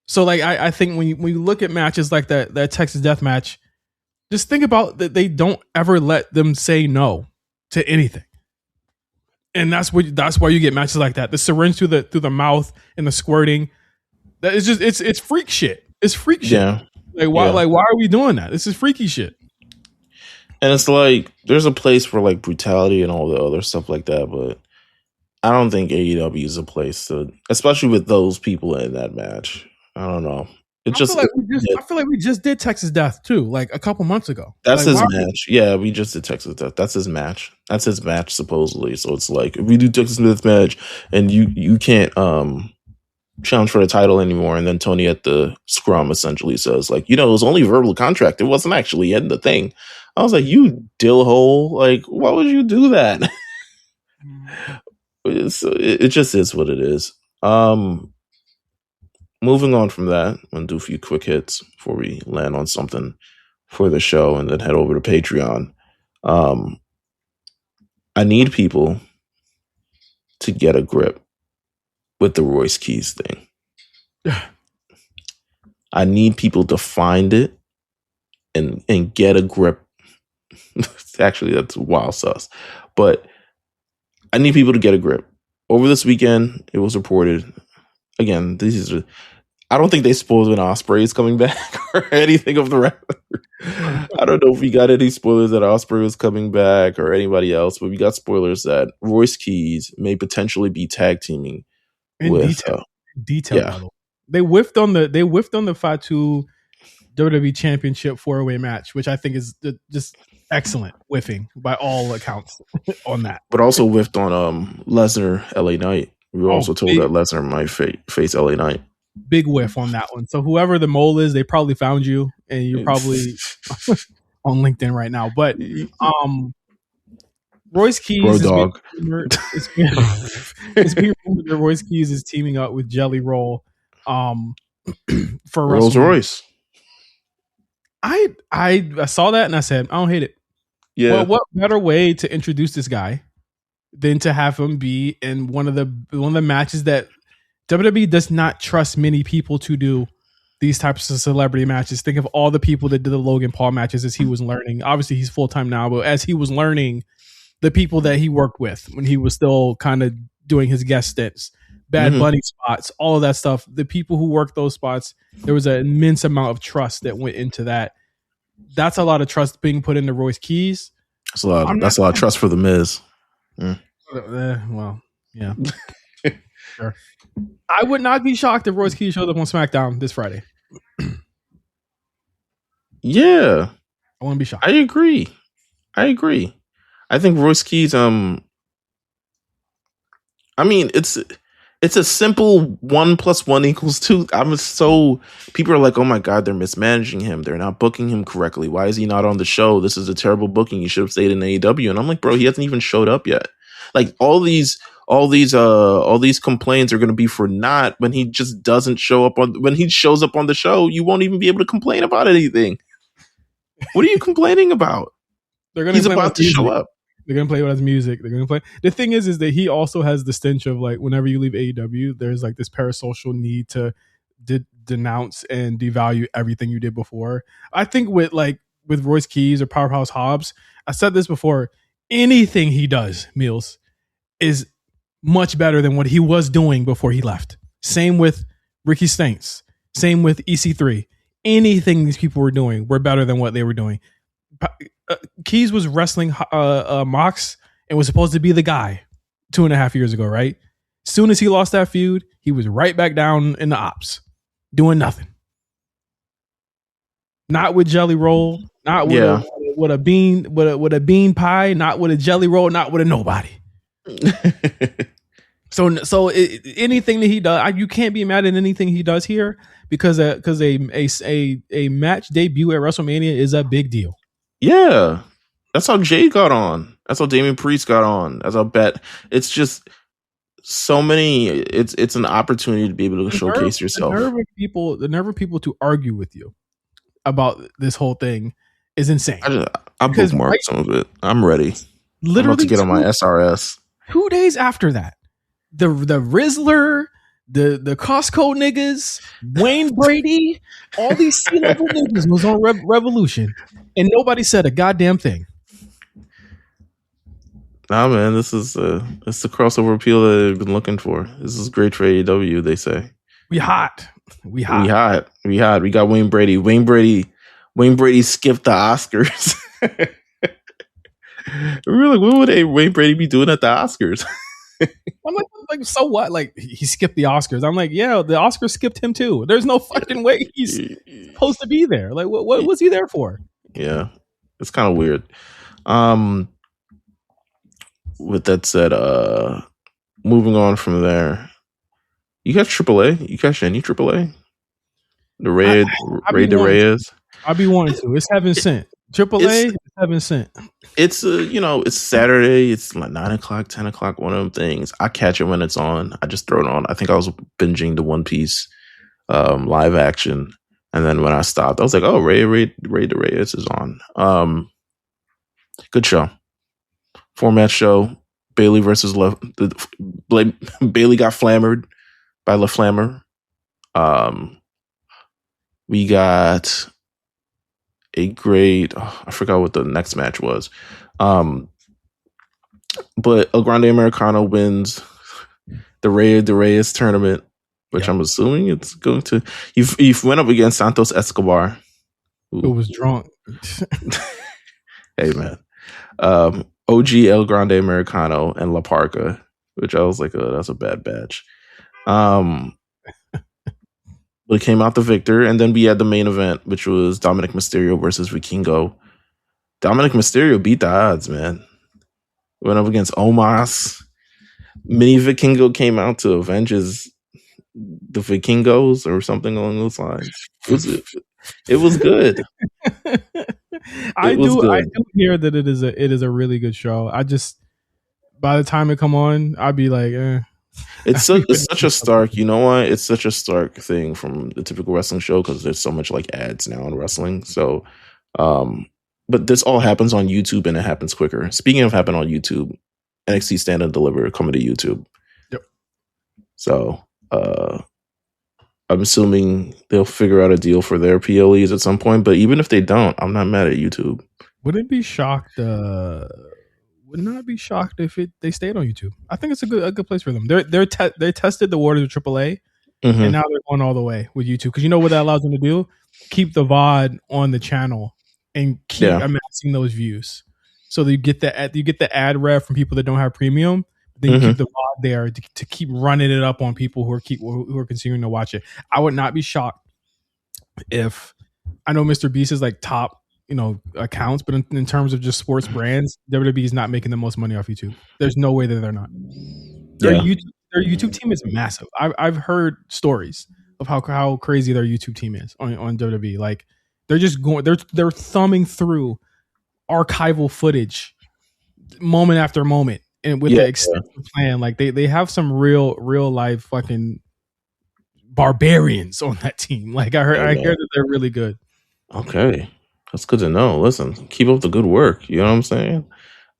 So like I think when you look at matches like that Texas Death match, just think about that they don't ever let them say no to anything. And that's why you get matches like that. The syringe through the mouth and the squirting. That is just it's freak shit. It's freak shit. Yeah. Why are we doing that? This is freaky shit. And it's like there's a place for like brutality and all the other stuff like that, but I don't think AEW is a place to, especially with those people in that match. I don't know. I feel like we just did Texas Death too, like a couple months ago. That's like, his match. Yeah, we just did Texas Death. That's his match. That's his match supposedly. So it's like if we do Texas Death match and you can't challenge for the title anymore, and then Tony at the scrum essentially says like, you know, it was only verbal contract. It wasn't actually in the thing. I was like, you dillhole. Like, why would you do that? It just is what it is. Moving on from that, I'm going to do a few quick hits before we land on something for the show and then head over to Patreon. I need people to get a grip with the Royce Keys thing. I need people to find it and get a grip. Actually, that's wild sus. But I need people to get a grip. Over this weekend, it was reported. Again, I don't think they spoiled when Ospreay is coming back or anything of the record. I don't know if we got any spoilers that Ospreay was coming back or anybody else, but we got spoilers that Royce Keys may potentially be tag teaming with detail. Yeah. They whiffed on the Fatu WWE Championship 4-way match, which I think is just excellent whiffing by all accounts on that. But also whiffed on Lesnar LA Knight. We were also told that Lesnar might face LA Knight. Big whiff on that one. So whoever the mole is, they probably found you, and you're probably on LinkedIn right now. But Royce Keys is being rumored that Royce Keys is teaming up with Jelly Roll for Rolls Royce. I saw that and I said, I don't hate it. Yeah. Well, what better way to introduce this guy than to have him be in one of the matches that WWE does not trust many people to do these types of celebrity matches. Think of all the people that did the Logan Paul matches as he was learning. Obviously, he's full-time now, but as he was learning, the people that he worked with when he was still kind of doing his guest stints, Bad Bunny spots, all of that stuff, the people who worked those spots, there was an immense amount of trust that went into that. That's a lot of trust being put into Royce Keys. That's a lot of trust for the Miz. Well, yeah. Sure. I would not be shocked if Royce Keys showed up on SmackDown this Friday. Yeah. I wouldn't be shocked. I agree. I think Royce Keys, I mean, It's a simple 1 + 1 = 2. People are like, oh my God, they're mismanaging him. They're not booking him correctly. Why is he not on the show? This is a terrible booking. You should have stayed in AEW. And I'm like, bro, he hasn't even showed up yet. Like all these complaints are going to be for naught when he just doesn't show up when he shows up on the show. You won't even be able to complain about anything. What are you complaining about? He's about to show up. They're gonna play with his music. They're gonna play. The thing is that he also has the stench of like whenever you leave AEW, there's like this parasocial need to denounce and devalue everything you did before. I think with Royce Keys or Powerhouse Hobbs, I said this before. Anything he does, Meelz, is much better than what he was doing before he left. Same with Ricky Stanks. Same with EC3. Anything these people were doing were better than what they were doing. Keys was wrestling Mox and was supposed to be the guy 2.5 years ago, right? Soon as he lost that feud, he was right back down in the ops, doing nothing. Not with Jelly Roll, not with a bean pie, not with a Jelly Roll, not with a nobody. So anything that he does, you can't be mad at anything he does here because a match debut at WrestleMania is a big deal. Yeah, that's how Jade got on. That's how Damian Priest got on. That's how it's just so many. It's an opportunity to be able to showcase yourself. The nerve of people to argue with you about this whole thing is insane. I bookmarked some of it. I'm ready. Literally, I'm about to get on my SRS. 2 days after that, the Rizzler, the Costco niggas, Wayne Brady, all these C-level niggas was on Revolution, and nobody said a goddamn thing. Nah, man, it's the crossover appeal that they've been looking for. This is great for AEW, they say. We hot. We got Wayne Brady. Wayne Brady skipped the Oscars. Really, what would Wayne Brady be doing at the Oscars? I'm like, so what? Like, he skipped the Oscars. I'm like, yeah, the Oscars skipped him too. There's no fucking way he's supposed to be there. Like, what was he there for? Yeah, it's kind of weird. With that said, moving on from there, you got AAA. You catch any AAA? The Ray Reyes. I'll be wanting to. It's heaven sent. AAA is heaven sent. It's it's Saturday. It's like 9 o'clock, 10 o'clock. One of them things. I catch it when it's on. I just throw it on. I think I was binging the One Piece live action, and then when I stopped, I was like, "Oh, Ray Reyes is on." Good show. 4-match show. Bailey versus Bailey got flammered by LaFlammer. We got a great. I forgot what the next match was. But El Grande Americano wins the Reyes tournament, which I'm assuming it's going to. He went up against Santos Escobar, who was drunk. Hey man, OG El Grande Americano and La Parca, which I was like, oh, that's a bad batch. But it came out the victor, and then we had the main event, which was Dominic Mysterio versus Vikingo. Dominic Mysterio beat the odds, man. Went up against Omos. Mini Vikingo came out to avenge the Vikingos or something along those lines. It was good. I do hear that it is a really good show. I just, by the time it come on, I'd be like, It's such a stark, you know what? It's such a stark thing from the typical wrestling show because there's so much like ads now in wrestling. So, but this all happens on YouTube and it happens quicker. Speaking of happen on YouTube, NXT Stand and Deliver coming to YouTube. Yep. So, I'm assuming they'll figure out a deal for their PLEs at some point. But even if they don't, I'm not mad at YouTube. Wouldn't be shocked. Would not be shocked if they stayed on YouTube. I think it's a good place for them. They tested the waters of AAA, and now they're going all the way with YouTube because you know what that allows them to do: keep the VOD on the channel and keep amassing those views. So that you get the ad rev from people that don't have premium. Then you keep the VOD there to keep running it up on people who are continuing to watch it. I would not be shocked if I know Mr. Beast is like top accounts, but in terms of just sports brands, WWE is not making the most money off YouTube. There's no way that they're not. their YouTube team is massive. I've heard stories of how crazy their YouTube team is on WWE. Like they're just going, they're thumbing through archival footage moment after moment, and with the extensive plan. Like they have some real life fucking barbarians on that team. Like I hear that they're really good. Okay, that's good to know. Listen, keep up the good work. You know what I'm saying?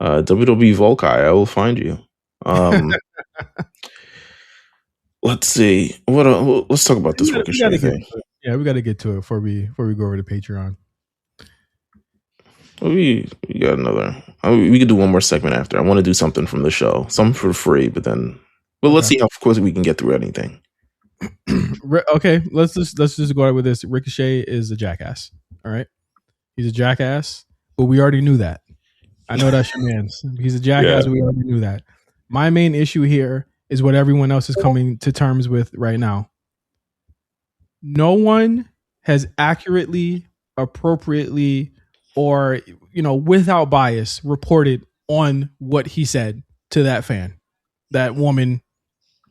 WWE Volkai, I will find you. Let's see. Let's talk about this Ricochet thing. Yeah, we got to get to it before we go over to Patreon. We got another. We could do one more segment after. I want to do something from the show, something for free, but then, let's see how close we can get through anything. Okay, let's just go out with this. Ricochet is a jackass. All right, he's a jackass, but we already knew that. I know that's your man's. He's a jackass. Yeah. We already knew that. My main issue here is what everyone else is coming to terms with right now. No one has accurately, appropriately, or without bias reported on what he said to that fan, that woman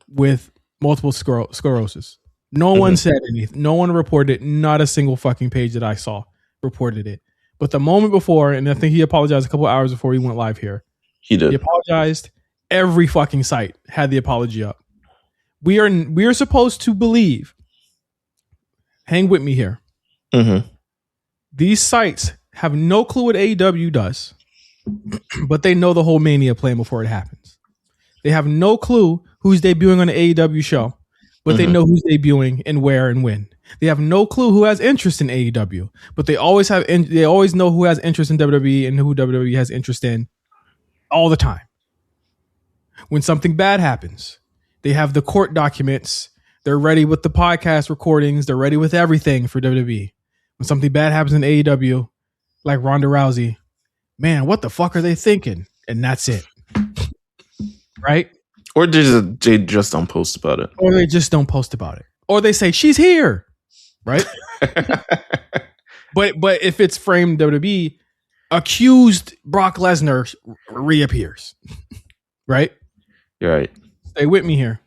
with multiple sclerosis. No one said anything. No one reported it. Not a single fucking page that I saw reported it. But the moment before, and I think he apologized a couple hours before he went live here. He did. He apologized. Every fucking site had the apology up. We are supposed to believe. Hang with me here. Mm-hmm. These sites have no clue what AEW does, but they know the whole Mania plan before it happens. They have no clue who's debuting on an AEW show, but they know who's debuting and where and when. They have no clue who has interest in AEW, but they always know who has interest in WWE and who WWE has interest in all the time. When something bad happens, they have the court documents. They're ready with the podcast recordings. They're ready with everything for WWE. When something bad happens in AEW, like Ronda Rousey, man, what the fuck are they thinking? And that's it. Right? Or they just don't post about it. Or they just don't post about it. Or they say, she's here. Right? But if it's framed WWE, accused Brock Lesnar reappears. Right? You're right. Stay with me here.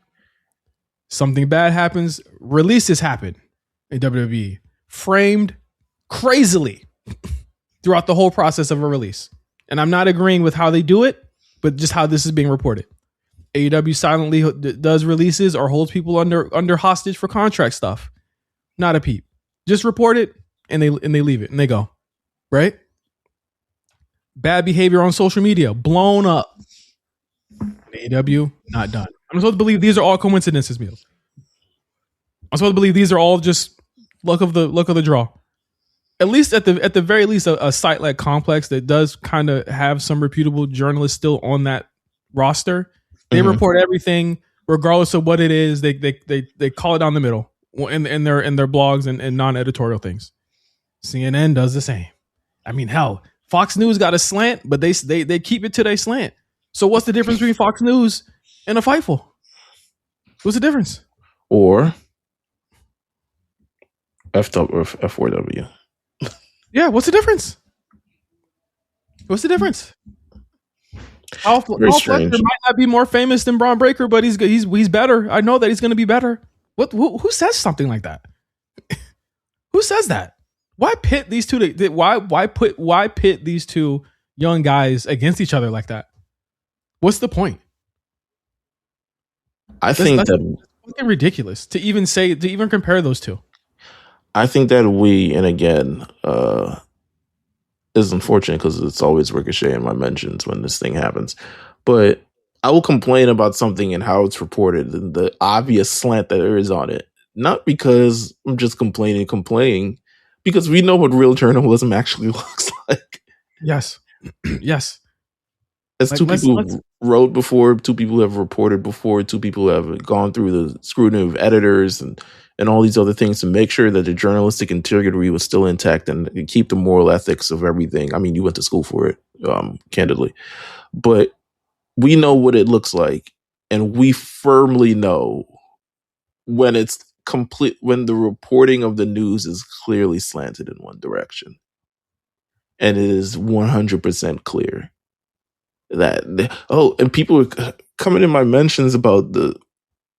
Something bad happens. Releases happen in WWE. Framed crazily throughout the whole process of a release. And I'm not agreeing with how they do it, but just how this is being reported. AEW silently does releases or holds people under hostage for contract stuff. Not a peep. Just report it and they leave it and they go. Right? Bad behavior on social media. Blown up. AEW, not done. I'm supposed to believe these are all coincidences, Meelz. I'm supposed to believe these are all just luck of the draw. At least at the very least, a site like Complex that does kind of have some reputable journalists still on that roster. They report everything, regardless of what it is. They call it down the middle in their blogs and non-editorial things. CNN does the same. I mean, hell, Fox News got a slant, but they keep it to their slant. So what's the difference between Fox News and a Fightful? What's the difference? Or F4W. Yeah, what's the difference? What's the difference? Al Fletcher might not be more famous than Braun Breaker, but he's better. I know that he's going to be better. Who says something like that? Who says that? Why pit these two? Why pit these two young guys against each other like that? What's the point? That's fucking ridiculous to even compare those two. I think that and again, is unfortunate because it's always Ricochet in my mentions when this thing happens. But I will complain about something and how it's reported and the obvious slant that there is on it. Not because I'm just complaining, because we know what real journalism actually looks like. Yes. Yes. As two people wrote before, two people have reported before, two people have gone through the scrutiny of editors and all these other things to make sure that the journalistic integrity was still intact and keep the moral ethics of everything. I mean, you went to school for it, candidly. But we know what it looks like, and we firmly know when it's complete, when the reporting of the news is clearly slanted in one direction. And it is 100% clear that, and people are coming in my mentions about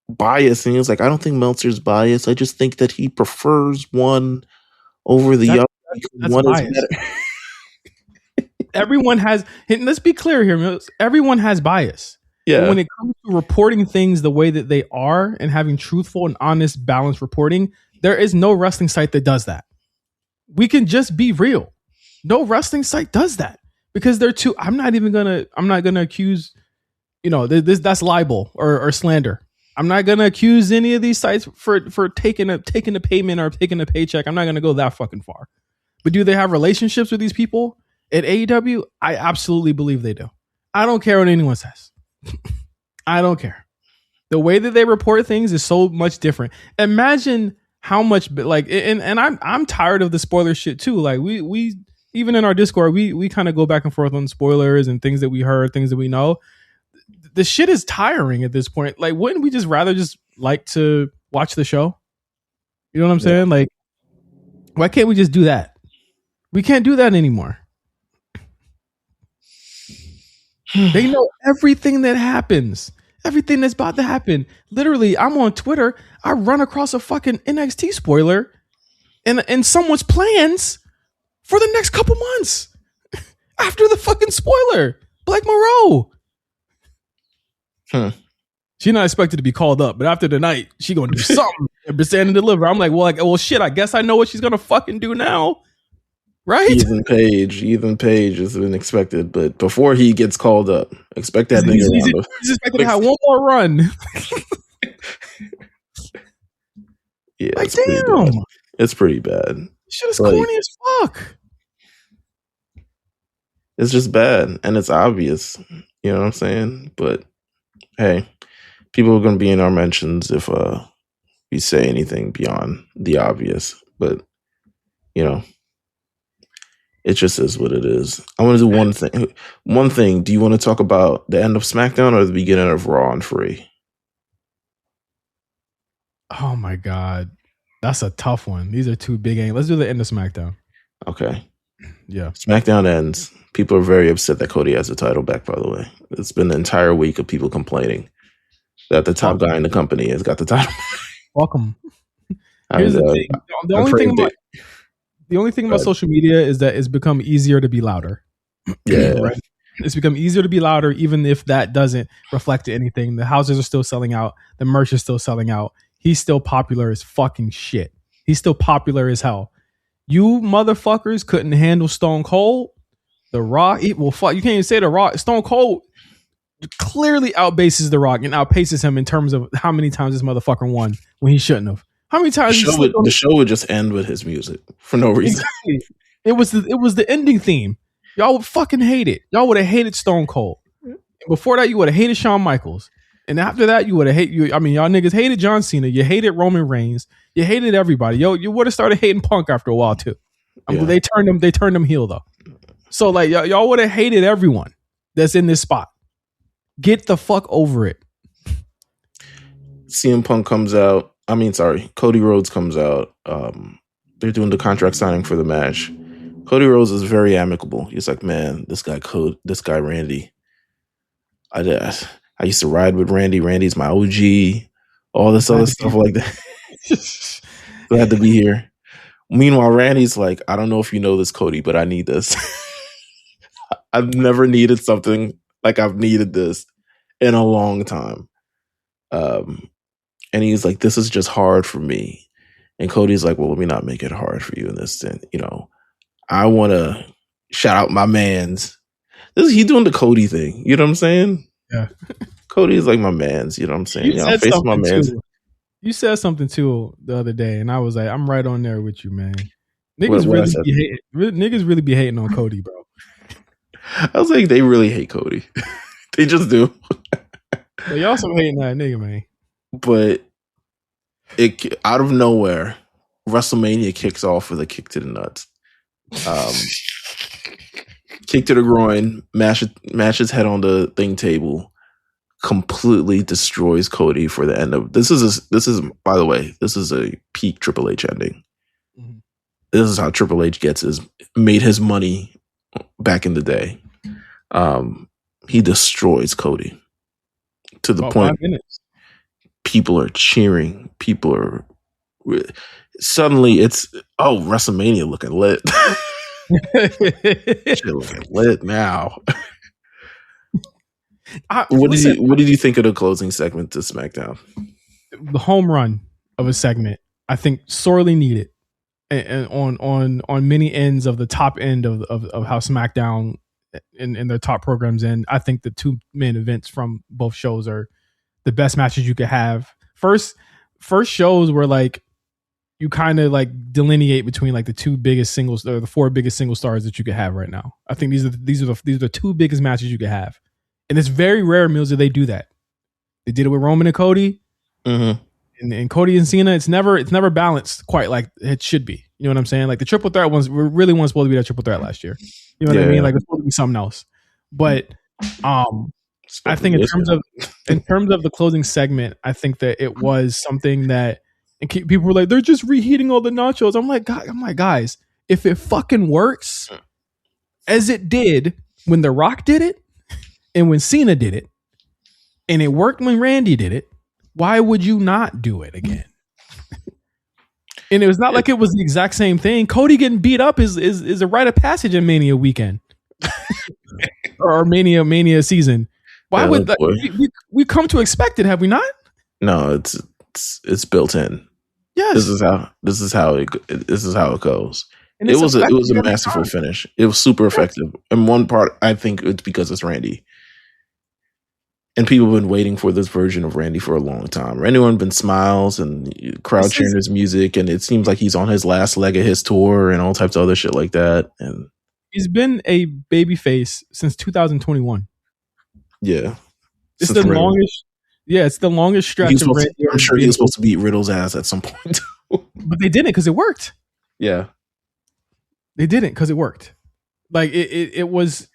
biased, and he was like, I don't think Meltzer's biased. I just think that he prefers one over the other. That's one bias. is better. Everyone has, and let's be clear here, everyone has bias. Yeah. But when it comes to reporting things the way that they are and having truthful and honest, balanced reporting, there is no wrestling site that does that. We can just be real. No wrestling site does that because they're too. I'm not gonna accuse, that's libel or slander. I'm not gonna accuse any of these sites for taking a payment or taking a paycheck. I'm not gonna go that fucking far. But do they have relationships with these people at AEW? I absolutely believe they do. I don't care what anyone says. I don't care. The way that they report things is so much different. Imagine how much and I'm tired of the spoiler shit too. Like we even in our Discord, we kind of go back and forth on spoilers and things that we heard, things that we know. The shit is tiring at this point. Like, wouldn't we just rather just like to watch the show? You know what I'm saying? Like, why can't we just do that? We can't do that anymore. They know everything that happens, everything that's about to happen. Literally, I'm on Twitter. I run across a fucking NXT spoiler and someone's plans for the next couple months after the fucking spoiler. Blake Moreau. She's not expected to be called up, but after tonight, she gonna do something and stand and deliver. I'm like, well, shit. I guess I know what she's gonna fucking do now, right? Ethan Page has been expected, but before he gets called up, expect that nigga around. He's expected to have one more run. Yeah, like, damn, it's pretty bad. Shit is corny as fuck. It's just bad, and it's obvious. You know what I'm saying? But hey, people are going to be in our mentions if we say anything beyond the obvious. But it just is what it is. I want to do one thing. One thing. Do you want to talk about the end of SmackDown or the beginning of Raw and Free? Oh my God, that's a tough one. These are two big games. Let's do the end of SmackDown. Okay. Yeah. SmackDown ends. People are very upset that Cody has the title back, by the way. It's been the entire week of people complaining that the top guy in the company has got the title. Welcome. Here's the thing. The only thing about social media is that it's become easier to be louder. Yeah. Right? It's become easier to be louder, even if that doesn't reflect anything. The houses are still selling out. The merch is still selling out. He's still popular as fucking shit. He's still popular as hell. You motherfuckers couldn't handle Stone Cold. The Rock, well, fuck, you can't even say The Rock. Stone Cold clearly outbases The Rock and outpaces him in terms of how many times this motherfucker won when he shouldn't have. How many times the show would just end with his music for no reason. Exactly. It was the ending theme. Y'all would fucking hate it. Y'all would have hated Stone Cold. And before that, you would have hated Shawn Michaels. And after that, you would have hated y'all niggas hated John Cena. You hated Roman Reigns. You hated everybody. You would have started hating Punk after a while too. They turned him heel though. So like y'all would have hated everyone that's in this spot. Get the fuck over it. CM Punk comes out. Cody Rhodes comes out. They're doing the contract signing for the match. Cody Rhodes is very amicable. He's like, man, this guy Randy. I used to ride with Randy. Randy's my OG. All this other stuff like that. Glad to be here. Meanwhile, Randy's like, I don't know if you know this, Cody, but I need this. I've never needed something like I've needed this in a long time. And he's like, this is just hard for me. And Cody's like, well, let me not make it hard for you in this thing. I want to shout out my mans. He doing the Cody thing. You know what I'm saying? Yeah. Cody is like my mans. You know what I'm saying? My mans. You said something too the other day, and I was like, I'm right on there with you, man. Niggas really be hating on Cody, bro. I was like, they really hate Cody. They just do. But y'all some hating that nigga, man. But it out of nowhere, WrestleMania kicks off with a kick to the nuts. Kick to the groin, mash his head on the thing table, completely destroys Cody for the end of this is by the way, this is a peak Triple H ending. Mm-hmm. This is how Triple H made his money back in the day. He destroys Cody to the point people are cheering. People are suddenly it's WrestleMania looking lit. Shit looking lit now. What did you think of the closing segment to SmackDown? The home run of a segment, I think, sorely needed, and on many ends of the top end of how SmackDown in their top programs. And I think the two main events from both shows are the best matches you could have. First shows were like, you kind of like delineate between like the two biggest singles, or the four biggest single stars that you could have right now. I think these are the two biggest matches you could have, and it's very rare, Meelz, that they do that. They did it with Roman and Cody, and Cody and Cena. It's never balanced quite like it should be. You know what I'm saying? Like the triple threat ones really wasn't supposed to be that triple threat last year. You know what I mean? Like it's supposed to be something else. But I think in terms of the closing segment, I think that it was something that, and people were like, they're just reheating all the nachos. I'm like, guys, if it fucking works as it did when The Rock did it and when Cena did it, and it worked when Randy did it, why would you not do it again? And it was not like it was the exact same thing. Cody getting beat up is a rite of passage in Mania weekend or Mania season. Why would we come to expect it? Have we not? No, it's built in. Yes, this is how it goes. And it was a masterful finish. It was super effective. And one part, I think it's because it's Randy. And people have been waiting for this version of Randy for a long time. Randy has been smiles and crowd cheering his music, and it seems like he's on his last leg of his tour and all types of other shit like that. And he's been a babyface since 2021. Yeah, it's the longest. Yeah, it's the longest stretch of Randy. I'm sure he was supposed to beat Riddle's ass at some point, but they didn't because it worked. Yeah, they didn't because it worked. Like it was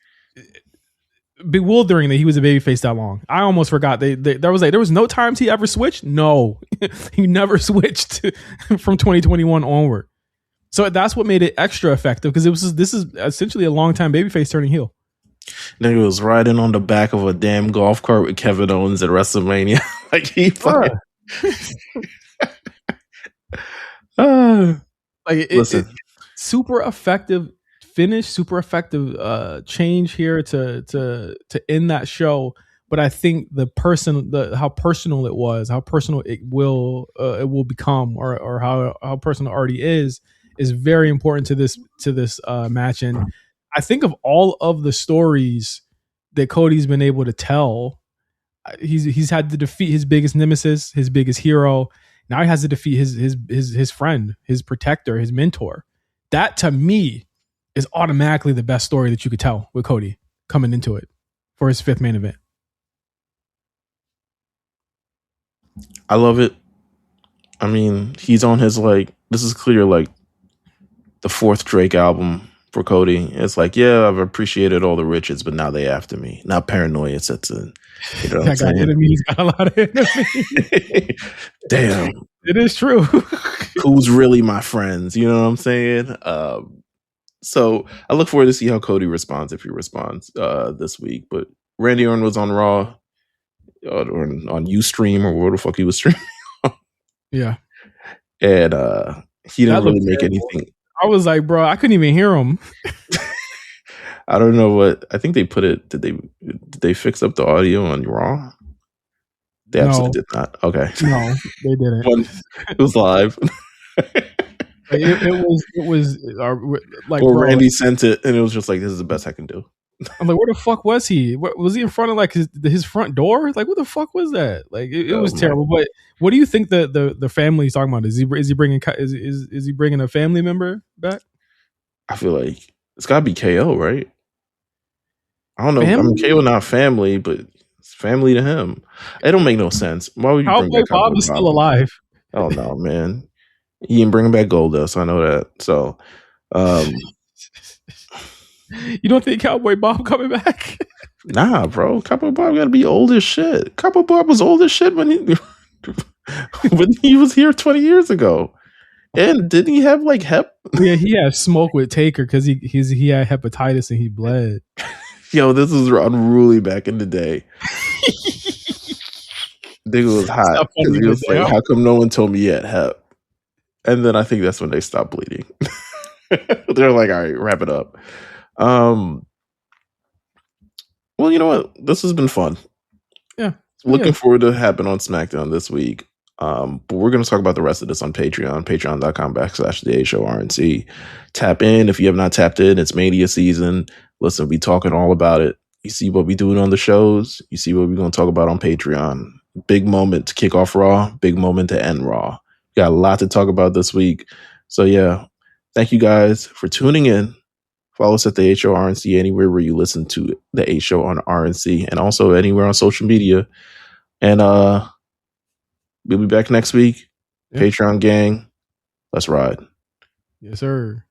bewildering that he was a babyface that long. I almost forgot there was no times he ever switched. No, he never switched from 2021 onward. So that's what made it extra effective, because this is essentially a long time babyface turning heel. Nigga was riding on the back of a damn golf cart with Kevin Owens at WrestleMania. Like he fucking listen. Super effective finish, super effective change here to end that show. But I think how personal it was, how personal it will become, or how personal it already is very important to this match. And I think of all of the stories that Cody's been able to tell, he's had to defeat his biggest nemesis, his biggest hero. Now he has to defeat his friend, his protector, his mentor. That to me is automatically the best story that you could tell with Cody coming into it for his fifth main event. I love it. I mean, he's on his, like, this is clear, like, the fourth Drake album for Cody. It's like, yeah, I've appreciated all the riches, but now they after me. Now paranoia sets in. You know what I'm saying? He's got a lot of enemies. Damn. It is true. Who's really my friends? You know what I'm saying? So I look forward to see how Cody responds, if he responds this week. But Randy Orton was on Raw or on Ustream or where the fuck he was streaming. Yeah. And he didn't really make anything. I was like, bro, I couldn't even hear him. I don't know what. I think they put it. Did they fix up the audio on Raw? They absolutely did not. Okay. No, they didn't. It was live. It was like, or Randy sent it, and it was just like, this is the best I can do. I'm like, where the fuck was he? Was he in front of like his front door? Like, what the fuck was that? Like, it was terrible. But what do you think the family is talking about? Is he bringing a family member back? I feel like it's got to be KO, right? I don't know. Family? I mean, KO not family, but it's family to him. It don't make no sense. Why would you bring back Bob is still alive? Oh no, man. He ain't bringing back Goldust. I know that. So, you don't think Cowboy Bob coming back? Nah, bro. Cowboy Bob got to be old as shit. Cowboy Bob was old as shit when he was here 20 years ago. And didn't he have like hep? Yeah, he had smoke with Taker because he had hepatitis and he bled. Yo, this was unruly back in the day. Nigga was hot Stop because funny he with was like, that. "How come no one told me yet?" Hep. And then I think that's when they stopped bleeding. They're like, "All right, wrap it up." Well, you know what? This has been fun. Yeah. Looking forward to happen on SmackDown this week. But we're going to talk about the rest of this on Patreon, patreon.com/TheHRNC. Tap in if you have not tapped in. It's Mania season. Listen, we talking all about it. You see what we doing on the shows. You see what we're going to talk about on Patreon. Big moment to kick off Raw. Big moment to end Raw. Got a lot to talk about this week. So yeah, thank you guys for tuning in. Follow us at the H Show RNC anywhere where you listen to the H Show on RNC, and also anywhere on social media. And we'll be back next week. Yep. Patreon gang, let's ride. Yes, sir.